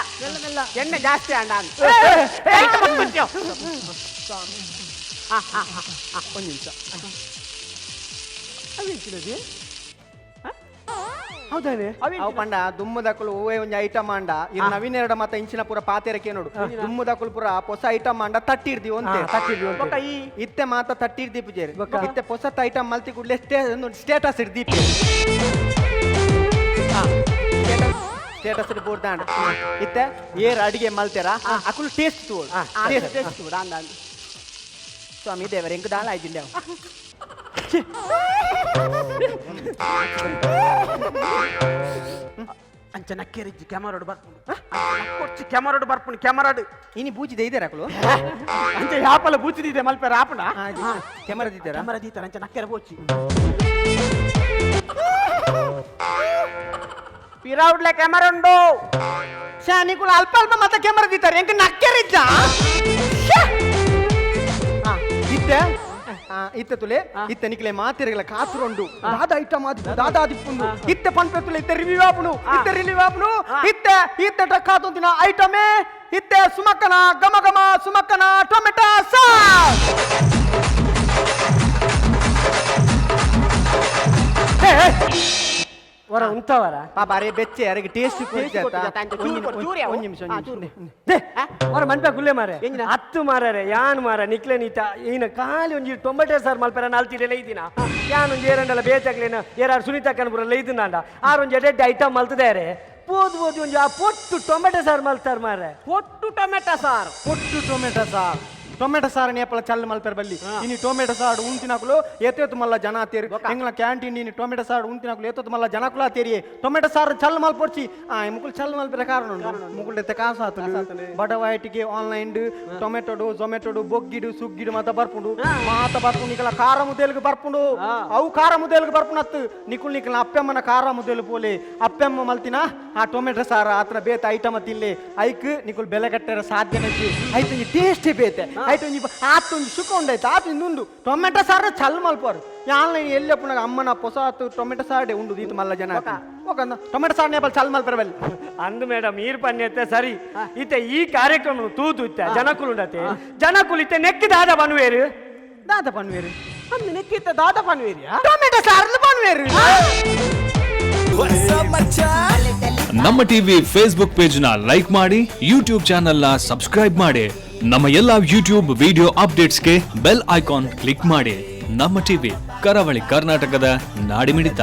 S6: ಎಣ್ಣೆ ಜಾಸ್ತಿ ಅಂಡ
S5: ಒಂದು ನಿಮಿಷ
S3: ಹೌದಾನೆ
S5: ಅವು ಪಂಡ ದುಮ್ಮದಕ್ಕಳು ಓವೇ ಒಂಜಿ ಐಟಮ್ ಅಂಡ ಇದು ನವೀನೆರಡ ಮತ್ತ ಇಂಚಿನ ಪೂರ ಪಾತೆರಕ್ಕೆ ನೋಡು ದುಮ್ಮದಕ್ಕಳು ಪೂರ ಹೊಸ ಐಟಮ್ ಅಂಡ ತಟ್ಟಿರ್ದಿ ಒಂತೆ
S6: ಬೊಕ್ಕ ಈ
S5: ಇತ್ತೆ ಮಾತ ತಟ್ಟಿರ್ದಿ ಪೂಜೇರಿ ಇತ್ತೆ ಹೊಸತ್ ಐಟಮ್ ಮಲ್ತಿ ಕೂಡಲೇ ಸ್ಟೇಟಸ್ ಇರ್ದೀಪಿ ಸ್ಟೇಟಸ್ ಬೋರ್ದಾಂಡ ಇತ್ತೆ ಏರ್ ಅಡಿಗೆ ಮಲ್ತೆರ ಅಕುಲ್ ಟೇಸ್ಟ್ ತೋಡ್ ಟೇಸ್ಟ್ ತೋಡ್ ಅಂದ ಸ್ವಾಮಿ ದೇವರ ಹೆಂಗ್ ದಾಳ ಆಯ್ತಿಲ್ಲ
S6: ಅಂಚ ನಕ್ಕೇರಿಜ್ಜಿ ಕ್ಯಾಮರಾಡು ಬರ್ಪುಂಡು ಕೊಚ್ಚಿ ಕ್ಯಾಮರಾಡು ಬರ್ಪುಂಡು ಕ್ಯಾಮರಾಡು
S5: ಇನಿ ಬೂಚಿದೆ ಇದ್ದಾರೆ ಅಕಲು
S6: ಅಂಚ ಯಾಪಲ ಬೂಚಿದಿದೆ ಮಲ್ಪೆ ರಾಪುಂಡ
S5: ಕ್ಯಾಮರಾ ದಿದ್ದಾರ
S6: ಕ್ಯಾಮರಾ ದೀತಾರ ಅಂಚ ನಕ್ಕೆರ ಬೋಚಿ ಪಿರಾವುಡ್ಲೆ ಕ್ಯಾಮರಾ ಉಂಡು
S5: ಶಾನಿಕುಲ ಅಲ್ಪ ಅಲ್ಪ ಮತ್ತೆ ಕ್ಯಾಮರಾ ದಿತ್ತಾರೆ ಎಂಕ ನಕ್ಕರಿದ್ದ ಇತ್ತೆ ಇತ್ತೆ ತುಲೆ ಇತ್ತೆ ನಿಕ್ಲೆ ಮಾತಿರಗಳ ಕಾತುರಂಡು ದಾದ ಐಟಮ್ ಆದಿ ದಾದ ಆದಿಪ್ಪುಂಡು ಇತ್ತೆ ಪನ್ಪೆ ತುಲೆ ಇತ್ತೆ ರಿವ್ಯೂ ಆಪುನು ಇತ್ತೆ ಟ್ರಕ್ ಆತೊಂದಿನ ಐಟಮೇ ಇತ್ತೆ ಸುಮಕ್ಕನ ಗಮ ಗಮ ಸುಮಕ್ಕನ ಟೊಮೆಟೊ ಸಾಸ್
S3: ವರ ಉಂಟವರ
S5: ಪಾಪ ಅರೆ ಬೆಚ್ಚೆ ಅರೆಗೆ ಟೇಸ್ಟ್
S3: ವರ ಮನ್ಪೆ ಗುಲ್ಲೆ ಮಾರೆ ಹತ್ತು ಮಾರರೆ ಯಾನ್ ಮಾರ ನಿಕ್ಲೆ ನೀತ ಈನ ಖಾಲಿ ಒಂಜಿ ಟೊಮೆಟೊ ಸಾರ್ ಮಲ್ಪೆರ ನಾಲ್ತಿಡೆಲ್ಲ ಇದ್ದೀನ ಯಾನ್ ಒಂಜಿ ಏರಂಡಲ್ಲ ಬೇತಾಗ್ಲೇನ ಏರಾರು ಸುನೀತಾ ಕನ್ಪುರಲ್ಲ ಇದ್ದೀನಾಂಡ ಆರೊಂಜಿ ಎಡ್ಡೆ ಐಟಮ್ ಮಲ್ತದಾರೆ ಪೋದು ಒಂಜಿ ಆ ಪೊಟ್ಟು ಟೊಮೆಟೊ ಸಾರ್ ಮಲ್ತಾರ ಮಾರೆ
S6: ಒಟ್ಟು ಟೊಮೆಟೊ ಸಾರ್
S5: ಟೊಮೆಟೊ ಸಾರು ನೇಪಳ ಚಲ್ ಮಲ್ಪೆರ್ ಬಲ್ಲಿ ಇನಿ ಟೊಮೆಟೊ ಸಾರು ಉಂತಿನಕುಲು ಏತೇತು ಮಲ್ಲ ಜನ ತೇರಿ ಎಂಗ್ಲ ಕ್ಯಾಂಟೀನ್ ಇನಿ ಟೊಮೆಟೊ ಸಾರು ಉಂತಿನಕುಲು ಏತೇತು ಮಲ್ಲ ಜನ ಕುಲ ತೇರಿ ಟೊಮೆಟೊ ಸಾರು ಚಲ್ ಮಲ್ಪೊಡ್ಚಿ ಮುಕುಲ್ ಚಲ್ ಮಲ್ಪೆರ ಕಾರಣ ಉಂಟು ಮುಕುಲ್ ಎತ್ತೆ ಕಾಸು ಆತಲು ಬಡವಾಯಿಟಿಗೆ ಆನ್ಲೈನ್ ಟೊಮೆಟೊಡು ಜೊಮೆಟೊಡು ಬೊಗ್ಗಿಡು ಸುಗ್ಗಿಡು ಮಾತ ಬರ್ಪುಂಡು ನಿಕಲ ಖಾರ ಮುದ್ದೇಲ್ಗೆ ಬರ್ಪುಂಡು ಅವು ಖಾರ ಮುದ್ದೇಲ್ಗೆ ಬರ್ಪುನತ್ತು ನಿಕುಲ್ ನಿಕಲ ಅಪ್ಪೆಮ್ಮನ ಖಾರ ಮುದ್ದೇಲು ಪೋಲೆ ಅಪ್ಪೆಮ್ಮ ಮಲ್ತಿನ ಆ ಟೊಮೆಟೊ ಸಾರ ಆತರ ಬೇತ ಐಟಮ್ ತಿನ್ಲೆ ಐಕ್ ನಿಕುಲ್ ಬೆಲೆ ಕಟ್ಟರ ಸಾಧ್ಯನೆ ಐತು ಟೇಸ್ಟೇ ಬೇತೆ ಆಯ್ತು ಆತೊಂದು ಸುಖ ಉಂಡಾಯ್ತು ಆತು ಇನ್ನೊಂದು ಟೊಮೆಟೊ ಸಾರು ಚಲ್ ಮಲ್ಪೋರು ಆನ್ಲೈನ್ ಎಲ್ಲಿ ಪುನಃ ಅಮ್ಮನ ಹೊಸ ಟೊಮೆಟೊ ಸಾರಡೆ ಉಂಡು ಈತು ಮಲ್ಲ ಜನ ಹೋಗಂದ ಟೊಮೆಟೊ ಸಾರು ನೇಪಲ್ ಚಲ್ ಮಲ್ಪರ ಬಲ್ಲಿ
S3: ಅಂದು ಮೇಡಮ್ ಈರ್ ಪನ್ಯತ್ತೆ ಸರಿ ಇತ್ತೆ ಈ ಕಾರ್ಯಕ್ರಮ ತೂತು ಇತ್ತೆ ಜನಕುಲುಂಡತೆ ಜನಕುಲಿತ್ತೆ ನೆಕ್ಕಿ ದಾದ ಬನ್ವೇರು
S6: ಅಂದು ನೆಕ್ಕಿತ್ತ ದಾದ ಪನ್ವೇರಿಯ
S5: ಟೊಮೆಟೊ ಸಾರು ಬನ್ವೇರು
S1: ನಮ್ಮ ಟಿವಿ ಫೇಸ್ಬುಕ್ ಪೇಜ್ ನ ಲೈಕ್ ಮಾಡಿ ಯೂಟ್ಯೂಬ್ ಚಾನೆಲ್ ನ ಸಬ್ಸ್ಕ್ರೈಬ್ ಮಾಡಿ ನಮ್ಮ ಎಲ್ಲಾ ಯೂಟ್ಯೂಬ್ ವಿಡಿಯೋ ಅಪ್ಡೇಟ್ಸ್ಗೆ ಬೆಲ್ ಐಕಾನ್ ಕ್ಲಿಕ್ ಮಾಡಿ. ನಮ್ಮ ಟಿವಿ ಕರಾವಳಿ ಕರ್ನಾಟಕದ ನಾಡಿಮಿಡಿತ.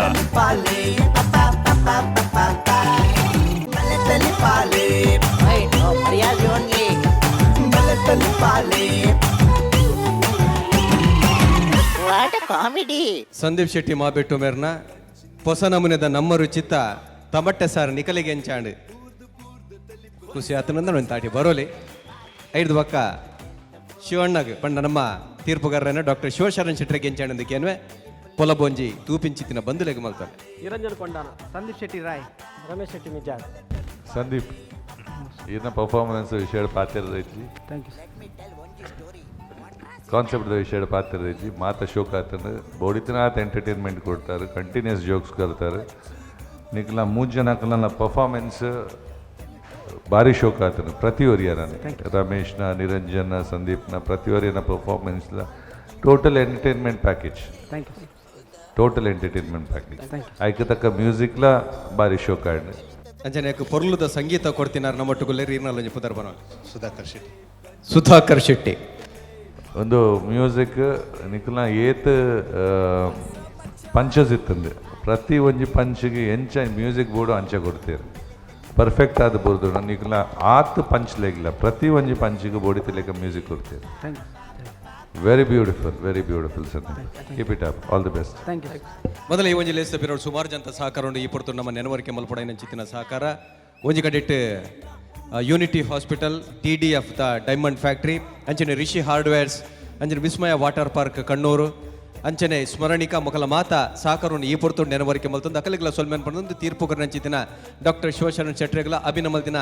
S2: ಸಂದೀಪ್ ಶೆಟ್ಟಿ ಮಾಬೆಟ್ಟು ಮೇರ್ನ ಹೊಸ ನಮೂನೆದ ನಮ್ಮ ರುಚಿತ ಟಮಟೆ ಸಾರು ನಿಕಲಿಗೆ ಎಂಚಾಂಡು ಖುಷಿ ಆತನಂದ ಒಂದು ತಾಟಿ ಬರೋಲಿ ಐದು ಪಕ್ಕ ಶಿವಣ್ಣಗೆ ಪಂಡ ನಮ್ಮ ತೀರ್ಪುಗಾರನ ಡಾಕ್ಟರ್ ಶಿವಶರಣ್ ಶೆಟ್ಟರಿಗೆ ಎಂಚಾಂಡದಕ್ಕೇನ್ವೆ ಪೊಲಬೊಂಜಿ ತೂಪಿಂಚಿತ್ತಿನ ಬಂದುಲೆಗೆ ಮಲ್ತಾರೆ
S3: ನಿರಂಜನ್ ಕೊಂಡಾನ
S5: ಸಂದೀಪ್ ಶೆಟ್ಟಿ ರಾಯ್
S3: ರಮೇಶ್ ಶೆಟ್ಟಿ ನಿಜಾರ್
S8: ಸಂದೀಪ್ ಈನ ಪರ್ಫಾರ್ಮೆನ್ಸ್ ವಿಷಯ ಪಾತ್ರ ರೈತಿ ಕಾನ್ಸೆಪ್ಟ್ ವಿಷಯ ಪಾತ್ರ ರೈತಿ ಮಾತ ಶೋಕ್ ಆತಂದ್ರೆ ಬೋಡಿತನಾಥ ಎಂಟರ್ಟೈನ್ಮೆಂಟ್ ಕೊಡ್ತಾರೆ ಕಂಟಿನ್ಯೂಸ್ ಜೋಕ್ಸ್ ಕರ್ತಾರೆ ನಿಕ್ಲ 3 ಜನಕ್ಕಲ್ಲ ಪರ್ಫಾರ್ಮೆನ್ಸ್ ಭಾರಿ ಶೋಕ್ ಆತನ ಪ್ರತಿಯೊರಿಯನ ರಮೇಶ್ನ ನಿರಂಜನ ಸಂದೀಪ್ನ ಪ್ರತಿಯೊರಿಯನ ಪರ್ಫಾರ್ಮೆನ್ಸ್ಲ ಟೋಟಲ್ ಎಂಟರ್ಟೈನ್ಮೆಂಟ್ ಪ್ಯಾಕೇಜ್ ಆಯ್ಕೆ ತಕ್ಕ ಮ್ಯೂಸಿಕ್ಲ ಭಾರಿ ಶೋಕ್ ಆಯ್ತು
S2: ಅಂಜನೆಯಕ್ಕೆ ಪೊರ್ಲುದ ಸಂಗೀತ ಕೊಡ್ತಿನಾರ ನಮ್ಮೊಟ್ಟುಗುಲ್ಲೇರಿ ಇರ್ನಲ್ಲ ಪುದರ್ ಬರೋ ಸುಧಾಕರ್ ಶೆಟ್ಟಿ
S8: ಒಂದು ಮ್ಯೂಸಿಕ್ ನಿಕ್ಲ ಏತ್ ಪಂಚಸ್ ಇತ್ತಂದು ಪ್ರತಿ ಒಂಜಿ ಪಂಚಿಗೆ ಎಂಚ ಮ್ಯೂಸಿಕ್ ಬೋರ್ಡು ಅಂಚೆ ಕೊಡ್ತೀರಿ ಪರ್ಫೆಕ್ಟ್ ಆದ ಬೋರ್ದು ನಿಕ್ಲ ಆತ್ ಪಂಚ್ ಲೆಗ್ಲ ಪ್ರತಿ ಒಂಜಿ ಪಂಚಿಗೆ ಬೋಡಿತ ಲೆಕ್ಕ ಮ್ಯೂಸಿಕ್ ಕೊಡ್ತೀರಿ very beautiful Sandeep keep it of all the best
S2: ಮೊದಲ ಈ ಒಂಜಿ ಲೇಸ್ ಬಿರೋಡು ಸುಮಾರು ಜನ ಸಹಕಾರ ಉಂಡು ಈ ಪೊರ್ತು ನಮ್ಮ ನೆನವರಿಕೆ ಮಲ್ಪಡ ಚಿತ್ತಿನ ಸಹಕಾರ ಒಂಜಿ ಕಡೆಟ್ unity hospital TDF the diamond factory ಅಂಚನೆ ರಿಷಿ ಹಾರ್ಡ್ವೇರ್ಸ್ ಅಂಚನೆ ವಿಸ್ಮಯ ವಾಟರ್ ಪಾರ್ಕ್ ಕಣ್ಣೂರು ಅಂಚನೆ ಸ್ಮರಣಿಕ ಮೊಕಲ ಮಾತ ಸಾಕರು ಈ ಪೊರ್ತು ನೆನವರಿಕೆ ಮಲ್ತೊಂದು ಅಕಲಿಗಳ ಸೊಲ್ಮೆನ್ ಪಡೆದು ತೀರ್ಪುಗರ ನಂಚಿತಿನ ಡಾಕ್ಟರ್ ಶಿವಶರಣ್ ಶೆಟ್ರೆಗ್ಲ ಅಭಿನಮಲ್ತಿನ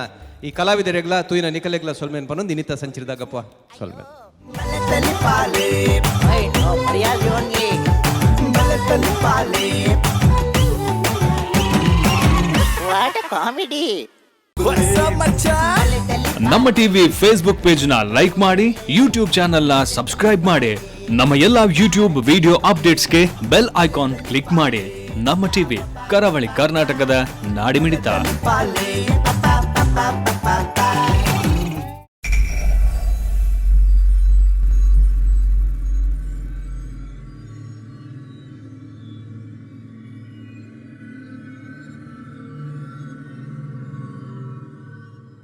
S2: ಈ ಕಲಾವಿದರೆಗ್ಲ ತೂಯಿನ ನಿಕಲೆಗ್ಲ ಸೊಲ್ಮೆನ್ ಪನ್ನೊಂದು ಇನ್ನಿತ ಸಂಚಿರದಾಗಪ್ಪ ಸೊಲ್ಮೆನ್
S1: ನಮ್ಮ ಟಿವಿ ಫೇಸ್ಬುಕ್ ಪೇಜ್ ನ ಲೈಕ್ ಮಾಡಿ ಯೂಟ್ಯೂಬ್ ಚಾನೆಲ್ ನ ಸಬ್ಸ್ಕ್ರೈಬ್ ಮಾಡಿ ನಮ್ಮ ಎಲ್ಲಾ ಯೂಟ್ಯೂಬ್ ವಿಡಿಯೋ ಅಪ್ಡೇಟ್ಸ್ಗೆ ಬೆಲ್ ಐಕಾನ್ ಕ್ಲಿಕ್ ಮಾಡಿ. ನಮ್ಮ ಟಿವಿ ಕರಾವಳಿ ಕರ್ನಾಟಕದ ನಾಡಿಮಿಡಿತ.